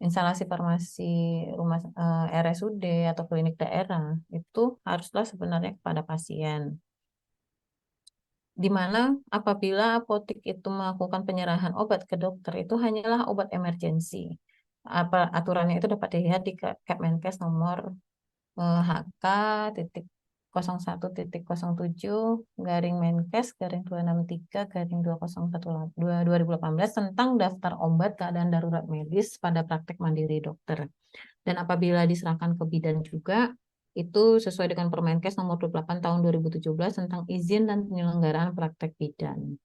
instalasi farmasi rumah RSUD atau klinik daerah itu haruslah sebenarnya kepada pasien. Di mana apabila apotik itu melakukan penyerahan obat ke dokter itu hanyalah obat emergensi. Aturannya itu dapat dilihat di Kemenkes nomor HK titik 01.07 garing Menkes garing 263 garing 2018 tentang daftar obat keadaan darurat medis pada praktek mandiri dokter. Dan apabila diserahkan ke bidan juga, itu sesuai dengan Permenkes nomor 28 tahun 2017 tentang izin dan penyelenggaraan praktek bidan.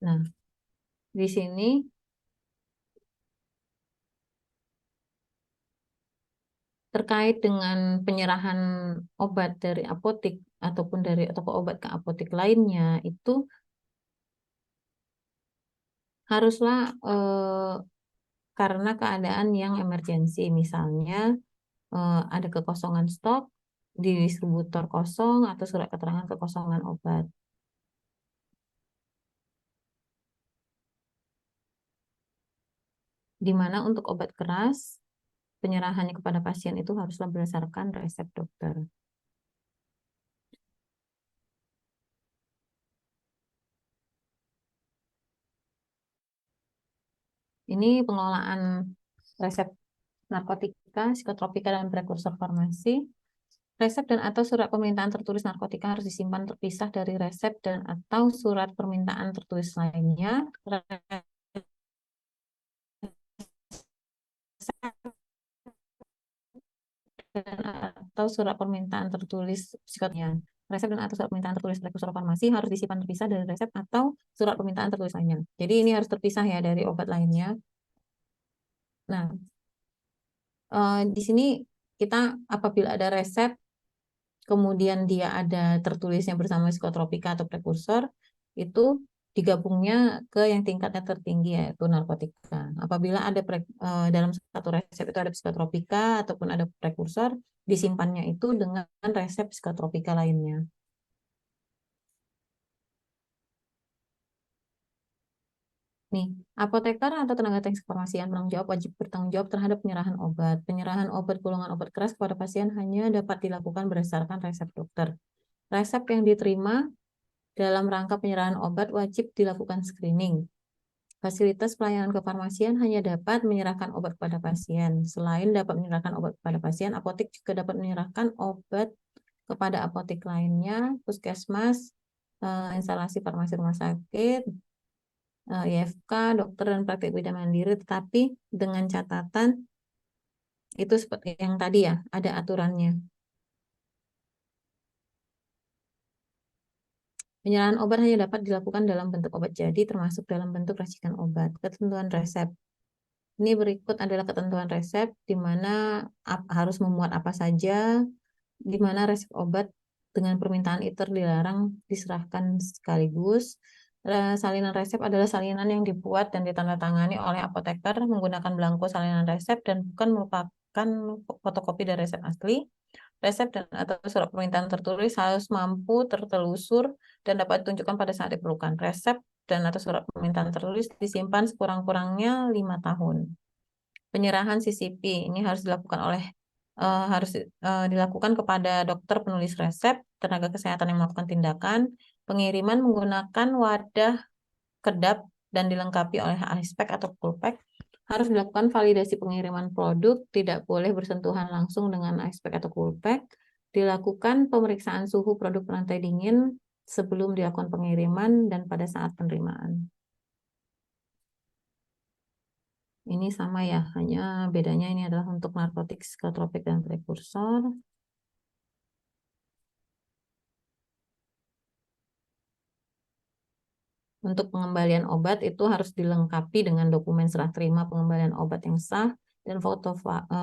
Nah, di sini terkait dengan penyerahan obat dari apotik ataupun dari toko obat ke apotik lainnya, itu haruslah karena keadaan yang emergensi, misalnya ada kekosongan stok, di distributor kosong, atau surat keterangan kekosongan obat. Di mana untuk obat keras, penyerahannya kepada pasien itu haruslah berdasarkan resep dokter. Ini pengelolaan resep narkotika, psikotropika, dan prekursor farmasi. Resep dan atau surat permintaan tertulis narkotika harus disimpan terpisah dari resep dan atau surat permintaan tertulis lainnya. Atau surat permintaan tertulis psikotropika. Resep dan atau surat permintaan tertulis prekursor farmasi harus disimpan terpisah dari resep atau surat permintaan tertulis lainnya. Jadi ini harus terpisah ya dari obat lainnya. Nah, di sini kita apabila ada resep, kemudian dia ada tertulisnya bersama psikotropika atau prekursor, itu digabungnya ke yang tingkatnya tertinggi yaitu narkotika. Apabila ada dalam satu resep itu ada psikotropika ataupun ada prekursor, disimpannya itu dengan resep psikotropika lainnya. Nih, apoteker atau tenaga teknis farmasi yang penanggung jawab wajib bertanggung jawab terhadap penyerahan obat. Penyerahan obat golongan obat keras kepada pasien hanya dapat dilakukan berdasarkan resep dokter. Resep yang diterima dalam rangka penyerahan obat wajib dilakukan screening. Fasilitas pelayanan kefarmasian hanya dapat menyerahkan obat kepada pasien. Selain dapat menyerahkan obat kepada pasien, apotek juga dapat menyerahkan obat kepada apotek lainnya, puskesmas, instalasi farmasi rumah sakit, IFK, dokter, dan praktik bidan mandiri, tetapi dengan catatan itu seperti yang tadi ya, ada aturannya. Penyerahan obat hanya dapat dilakukan dalam bentuk obat jadi, termasuk dalam bentuk racikan obat. Ketentuan resep. Ini berikut adalah ketentuan resep, di mana harus memuat apa saja, di mana resep obat dengan permintaan ITER dilarang diserahkan sekaligus, Salinan resep adalah salinan yang dibuat dan ditandatangani oleh apoteker menggunakan belangko salinan resep dan bukan merupakan fotokopi dari resep asli. Resep dan atau surat permintaan tertulis harus mampu tertelusur dan dapat ditunjukkan pada saat diperlukan. Resep dan atau surat permintaan tertulis disimpan sekurang-kurangnya 5 tahun. Penyerahan CCP ini harus dilakukan kepada dokter penulis resep, tenaga kesehatan yang melakukan tindakan, pengiriman menggunakan wadah kedap dan dilengkapi oleh ice-pack atau cool pack. Harus dilakukan validasi pengiriman produk, tidak boleh bersentuhan langsung dengan ice-pack atau cool pack. Dilakukan pemeriksaan suhu produk rantai dingin sebelum dilakukan pengiriman dan pada saat penerimaan. Ini sama ya, hanya bedanya ini adalah untuk narkotik, psikotropik, dan prekursor. Untuk pengembalian obat itu harus dilengkapi dengan dokumen serah terima pengembalian obat yang sah dan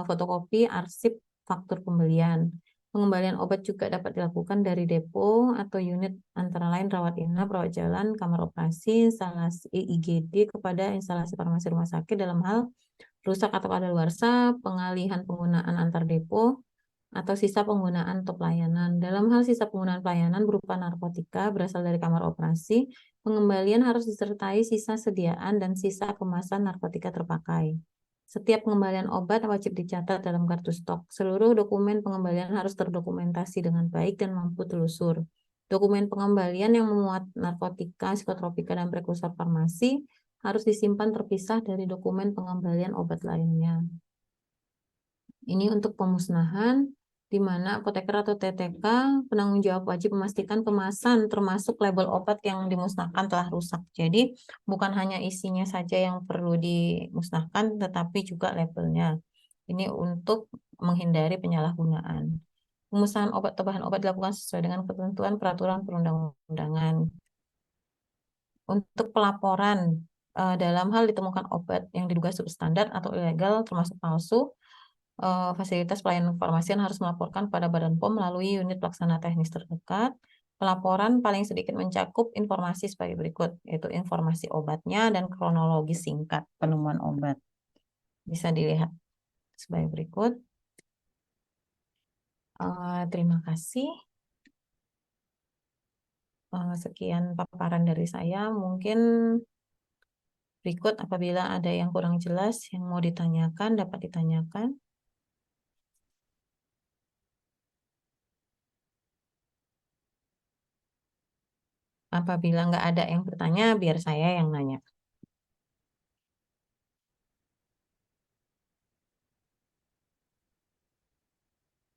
fotokopi arsip faktur pembelian. Pengembalian obat juga dapat dilakukan dari depo atau unit antara lain rawat inap, rawat jalan, kamar operasi, instalasi IGD kepada instalasi farmasi rumah sakit dalam hal rusak atau kadaluarsa, pengalihan penggunaan antar depo, atau sisa penggunaan untuk pelayanan. Dalam hal sisa penggunaan pelayanan berupa narkotika berasal dari kamar operasi, pengembalian harus disertai sisa sediaan dan sisa kemasan narkotika terpakai. Setiap pengembalian obat wajib dicatat dalam kartu stok. Seluruh dokumen pengembalian harus terdokumentasi dengan baik dan mampu telusur. Dokumen pengembalian yang memuat narkotika, psikotropika, dan prekursor farmasi harus disimpan terpisah dari dokumen pengembalian obat lainnya. Ini untuk pemusnahan, di mana apoteker atau TTK penanggung jawab wajib memastikan kemasan termasuk label obat yang dimusnahkan telah rusak. Jadi bukan hanya isinya saja yang perlu dimusnahkan, tetapi juga labelnya. Ini untuk menghindari penyalahgunaan. Pemusnahan obat atau bahan obat dilakukan sesuai dengan ketentuan peraturan perundang-undangan. Untuk pelaporan dalam hal ditemukan obat yang diduga substandar atau ilegal termasuk palsu, fasilitas pelayanan kefarmasian harus melaporkan pada Badan POM melalui unit pelaksana teknis terdekat. Pelaporan paling sedikit mencakup informasi sebagai berikut, yaitu informasi obatnya dan kronologi singkat penemuan obat. Bisa dilihat sebagai berikut. Terima kasih. Sekian paparan dari saya. Mungkin berikut apabila ada yang kurang jelas yang mau ditanyakan, dapat ditanyakan. Apabila nggak ada yang bertanya, biar saya yang nanya.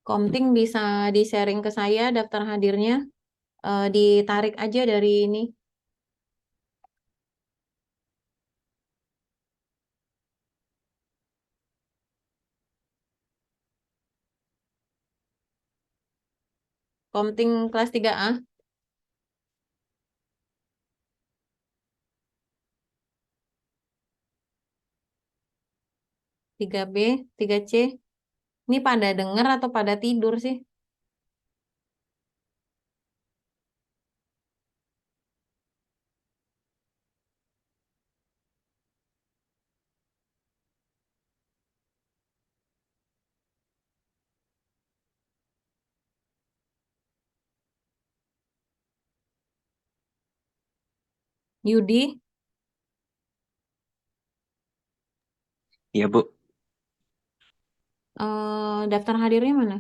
Komting bisa di-sharing ke saya daftar hadirnya. Ditarik aja dari ini. Komting kelas 3A, 3B, 3C. Ini pada denger atau pada tidur sih? Yudi, Iya, Bu. daftar hadirnya mana?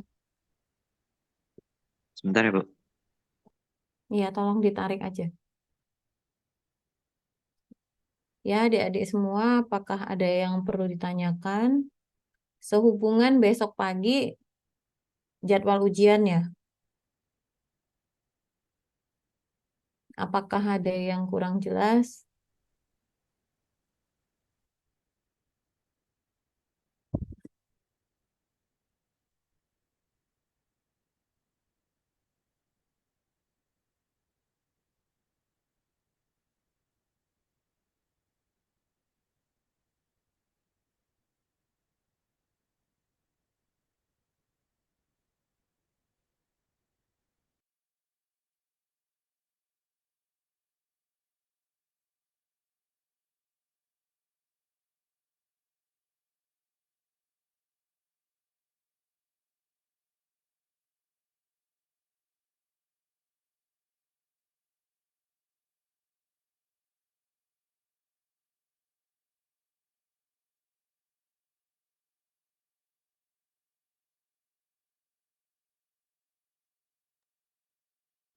Sebentar ya, Bu. Iya, tolong ditarik aja. Ya, adik-adik semua, apakah ada yang perlu ditanyakan? Sehubungan besok pagi jadwal ujiannya, apakah ada yang kurang jelas?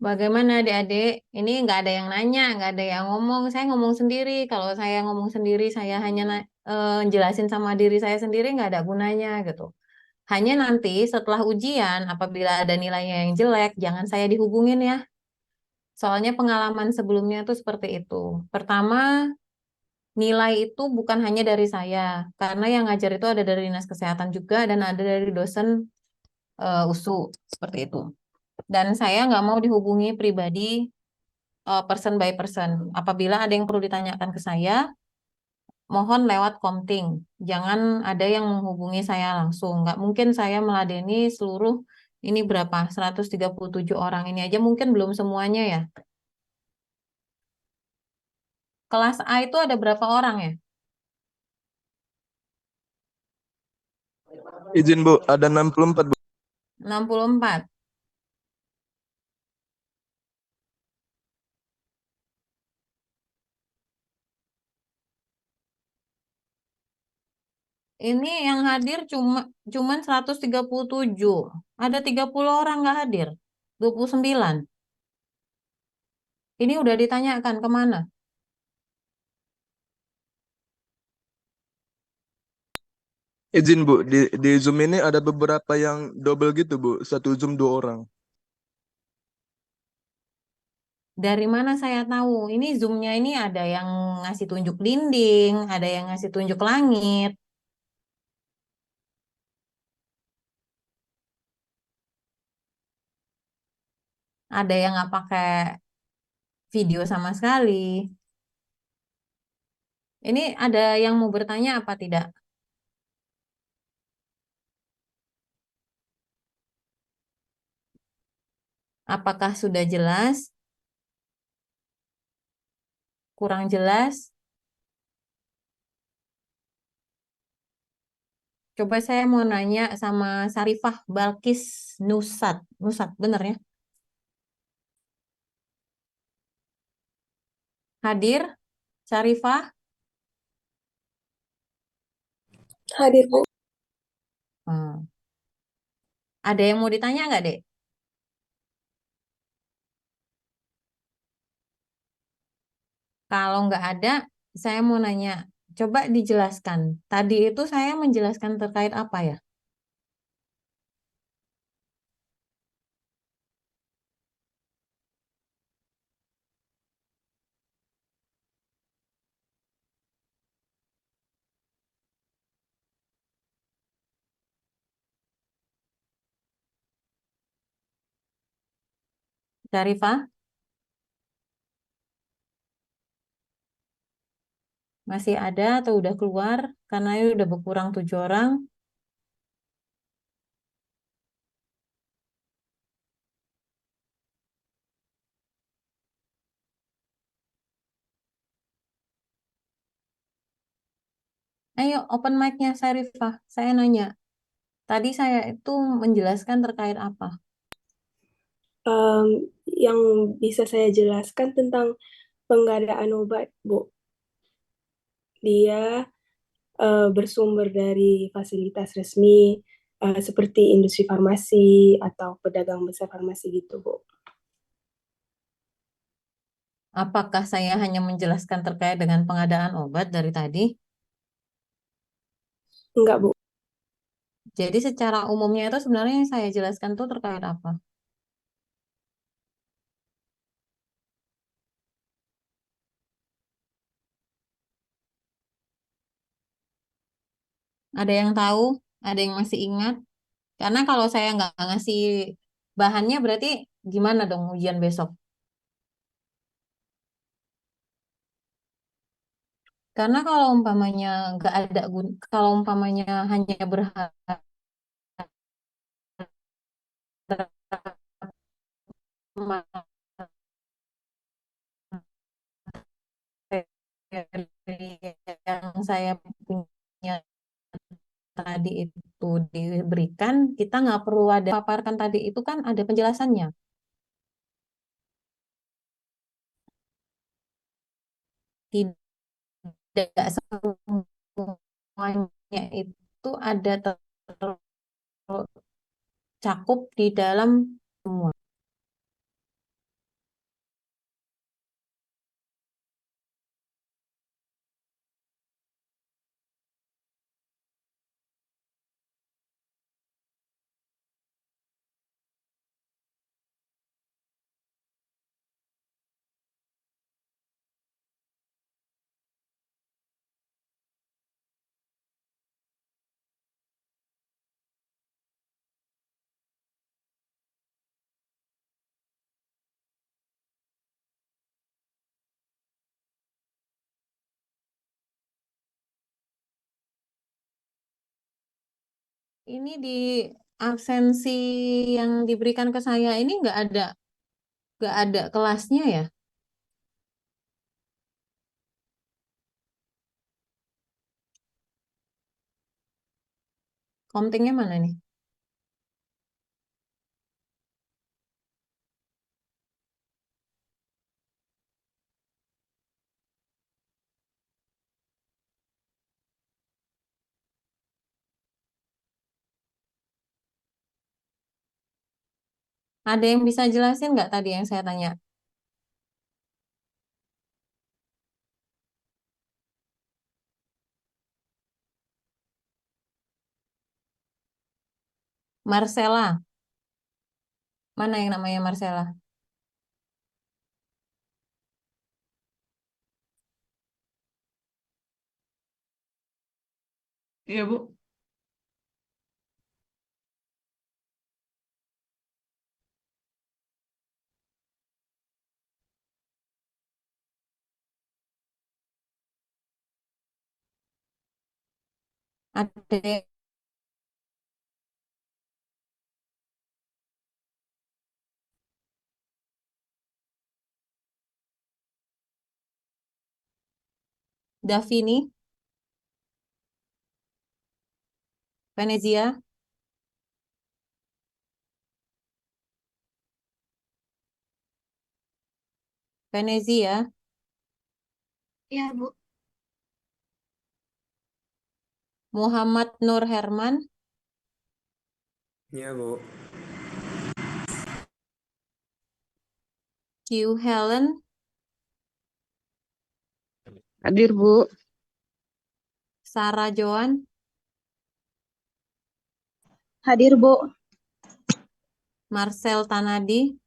Bagaimana adik-adik? Ini nggak ada yang nanya, nggak ada yang ngomong. Saya ngomong sendiri. Kalau saya ngomong sendiri, saya hanya jelasin sama diri saya sendiri, nggak ada gunanya gitu. Hanya nanti setelah ujian, apabila ada nilainya yang jelek, jangan saya dihubungin ya. Soalnya pengalaman sebelumnya tuh seperti itu. Pertama, nilai itu bukan hanya dari saya, karena yang ngajar itu ada dari Dinas Kesehatan juga dan ada dari dosen USU, seperti itu. Dan saya nggak mau dihubungi pribadi person by person. Apabila ada yang perlu ditanyakan ke saya, mohon lewat Komting. Jangan ada yang menghubungi saya langsung. Nggak mungkin saya meladeni seluruh ini berapa? 137 orang ini aja mungkin belum semuanya ya. Kelas A itu ada berapa orang ya? Izin Bu, ada 64 Bu. 64. Ini yang hadir cuman 137. Ada 30 orang nggak hadir. 29. Ini udah ditanyakan kemana? Izin Bu, di Zoom ini ada beberapa yang double gitu Bu, satu Zoom 2 orang. Dari mana saya tahu? Ini Zoom-nya ini ada yang ngasih tunjuk dinding, ada yang ngasih tunjuk langit. Ada yang nggak pakai video sama sekali. Ini ada yang mau bertanya apa tidak? Apakah sudah jelas? Kurang jelas? Coba saya mau nanya sama Sarifah Balkis Nusat. Nusat, bener ya? Hadir? Sarifah? Hadir, Bu. Hmm. Ada yang mau ditanya nggak, Dek? Kalau nggak ada, saya mau nanya. Coba dijelaskan. Tadi itu saya menjelaskan terkait apa ya? Sarifah? Masih ada atau udah keluar? Karena ini udah berkurang 7 orang. Ayo, open mic-nya Sarifah. Saya nanya. Tadi saya itu menjelaskan terkait apa? Em, yang bisa saya jelaskan tentang pengadaan obat, Bu. Dia bersumber dari fasilitas resmi seperti industri farmasi atau pedagang besar farmasi gitu, Bu. Apakah saya hanya menjelaskan terkait dengan pengadaan obat dari tadi? Enggak, Bu. Jadi secara umumnya itu sebenarnya yang saya jelaskan itu terkait apa? Ada yang tahu? Ada yang masih ingat? Karena kalau saya nggak ngasih bahannya berarti gimana dong ujian besok? Karena kalau umpamanya nggak ada kalau umpamanya hanya berharap materi yang saya punya tadi itu diberikan, kita nggak perlu ada paparkan tadi itu kan ada penjelasannya. Tidak semuanya itu ada tercakup di dalam semua. Ini di absensi yang diberikan ke saya ini nggak ada kelasnya ya? Komtingnya mana nih? Ada yang bisa jelasin nggak tadi yang saya tanya? Marcella, mana yang namanya Marcella? Iya, Bu. Ada Davini, Venezia, Venezia, Iya, Bu. Muhammad Nur Herman, Iya, Bu. Q Helen, Hadir, Bu. Sarah Joan, Hadir, Bu. Marcel Tanadi,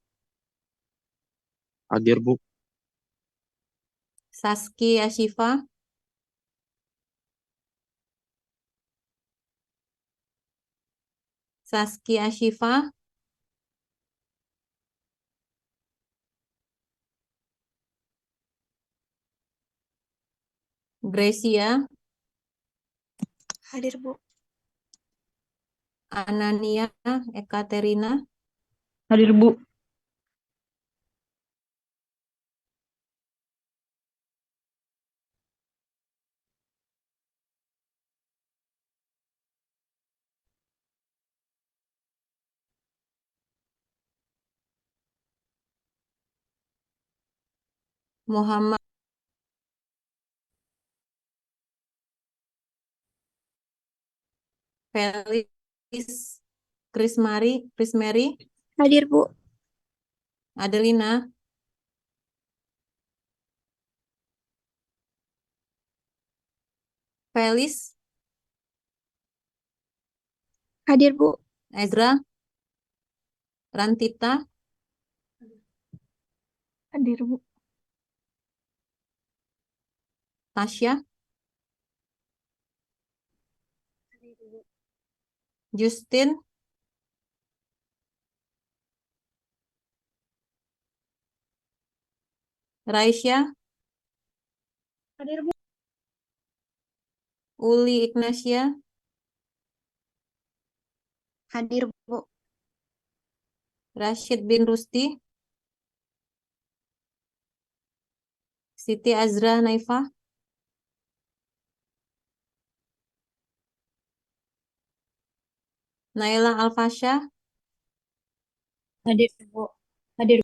Hadir, Bu. Saski Ashifa, Saski Ashifa, Gracia, Hadir, Bu. Anania, Ekaterina, Hadir, Bu. Muhammad Felis, Krismary, Hadir, Bu. Adelina, Felis, Hadir, Bu. Ezra, Rantita, Hadir, Bu. Tasya, Justin, Raisya, Hadir, Bu. Uli Ignatia, Hadir, Bu. Rashid bin Rusti, Siti Azra Naifah, Naila Alfasha, Hadir, Bu. Hadir.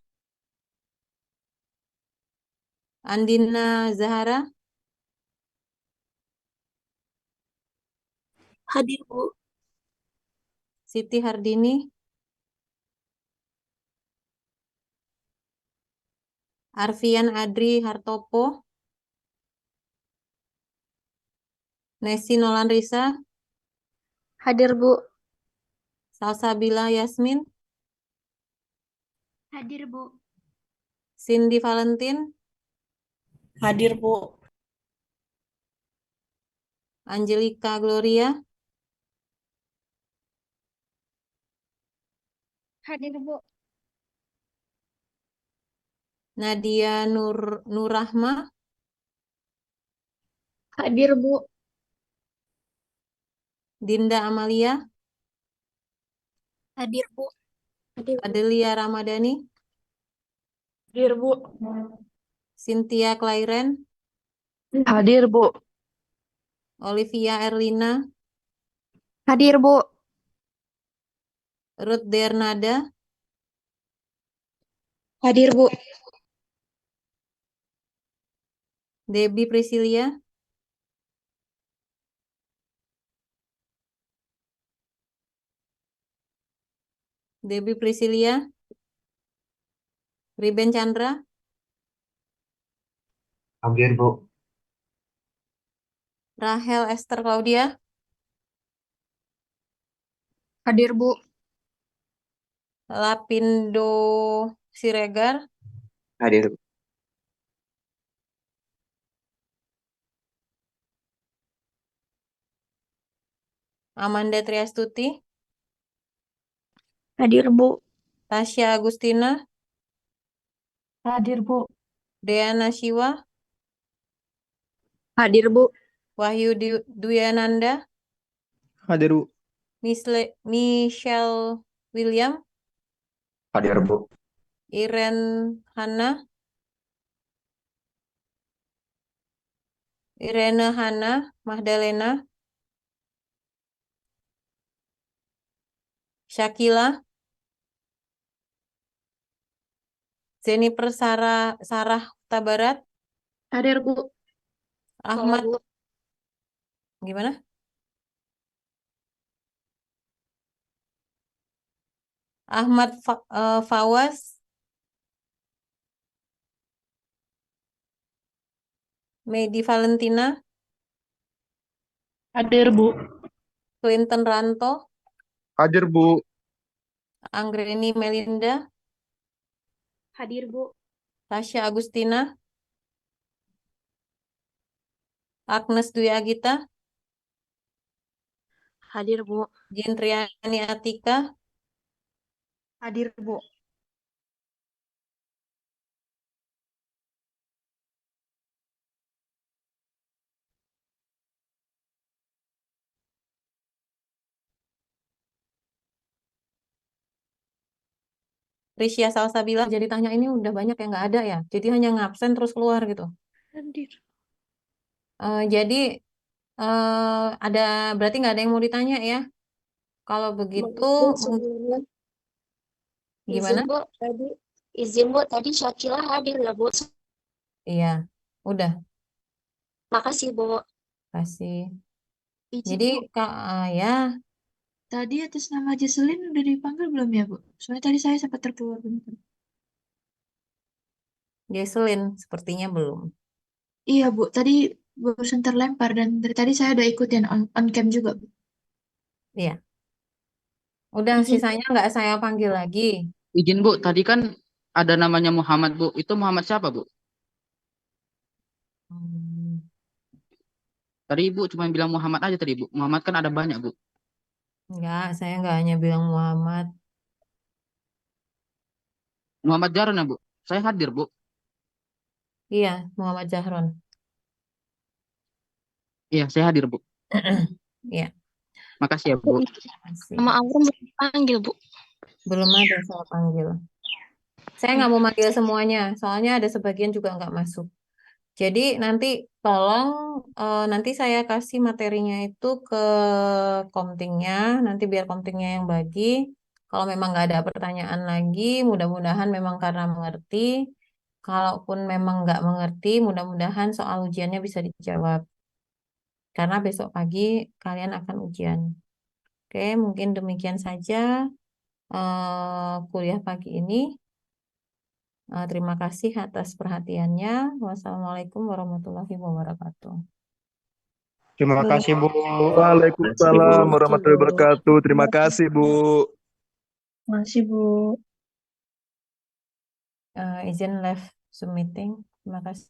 Andina Zahara, Hadir, Bu. Siti Hardini, Arfian Adri Hartopo, Nesi Nolanrisa, Hadir, Bu. Salsabila Yasmin, Hadir, Bu. Cindy Valentin, Hadir, Bu. Angelika Gloria, Hadir, Bu. Nadia Nurrahma, Hadir, Bu. Dinda Amalia, Hadir, Bu. Hadir, Bu. Adelia Ramadhani, Hadir, Bu. Cynthia Clairen, Hadir, Bu. Olivia Erlina, Hadir, Bu. Ruth Dernada, Hadir, Bu. Debbie Priscilia, Debbie Priscilia, Riben Chandra, Hadir, Bu. Rahel Esther Claudia, Hadir, Bu. Lapindo Siregar, Hadir. Amanda Triastuti, Hadir, Bu. Tasya Agustina, Hadir, Bu. Deana Shiwa, Hadir, Bu. Wahyu Duyananda, Hadir, Bu. Michelle William, Hadir, Bu. Iren Hana, Irene Hana, Magdalena, Shakila, Jennifer Sarah Tabarat, Hadir, Bu. Ahmad, Bu. gimana? Ahmad Fawaz, Medi Valentina, Hadir, Bu. Clinton Ranto, Hadir, Bu. Anggreni Melinda, Hadir, Bu. Tasya Agustina, Agnes Dwi Agita, Hadir, Bu. Jintriani Atika, Hadir, Bu. Risya Salsabila. Jadi tanya ini udah banyak yang nggak ada ya. Jadi hanya ngabsen terus keluar gitu. Hadir. Jadi ada berarti nggak ada yang mau ditanya ya. Kalau begitu gimana? Izin, Bu. Tadi Syakila hadir ya, Bu. Iya, udah Makasih, Bu. kasih. Izin, Jadi Bu. ya Tadi atas nama Jesselin udah dipanggil belum ya, Bu? Soalnya tadi saya sempat terkeluar bentar. Jesselyn sepertinya belum. Iya, Bu. Tadi barusan terlempar dan dari tadi saya udah ikutin on cam juga, Bu. Iya, udah Izin. sisanya nggak saya panggil lagi. Izin Bu, tadi kan ada namanya Muhammad Bu. Itu Muhammad siapa Bu? Hmm, Tadi Ibu cuma bilang Muhammad aja tadi Bu. Muhammad kan ada banyak Bu. Enggak, saya nggak hanya bilang Muhammad. Muhammad Jaron ya Bu. Saya hadir Bu. Iya, Muhammad Zahron. Iya, saya hadir Bu. Iya, Makasih ya Bu. kasih. Nama Aurum belum dipanggil, Bu. Belum ada saya panggil. Saya nggak mau manggil semuanya, soalnya ada sebagian juga nggak masuk. Jadi nanti tolong nanti saya kasih materinya itu ke komtingnya, nanti biar komtingnya yang bagi. Kalau memang nggak ada pertanyaan lagi, mudah-mudahan memang karena mengerti. Kalaupun memang nggak mengerti, mudah-mudahan soal ujiannya bisa dijawab. Karena besok pagi kalian akan ujian. Oke, mungkin demikian saja kuliah pagi ini. Terima kasih atas perhatiannya. Wassalamualaikum warahmatullahi wabarakatuh. Terima kasih, Bu. Waalaikumsalam warahmatullahi wabarakatuh. Terima kasih, Bu. Masih, Bu. Izin live Zoom meeting. Terima kasih.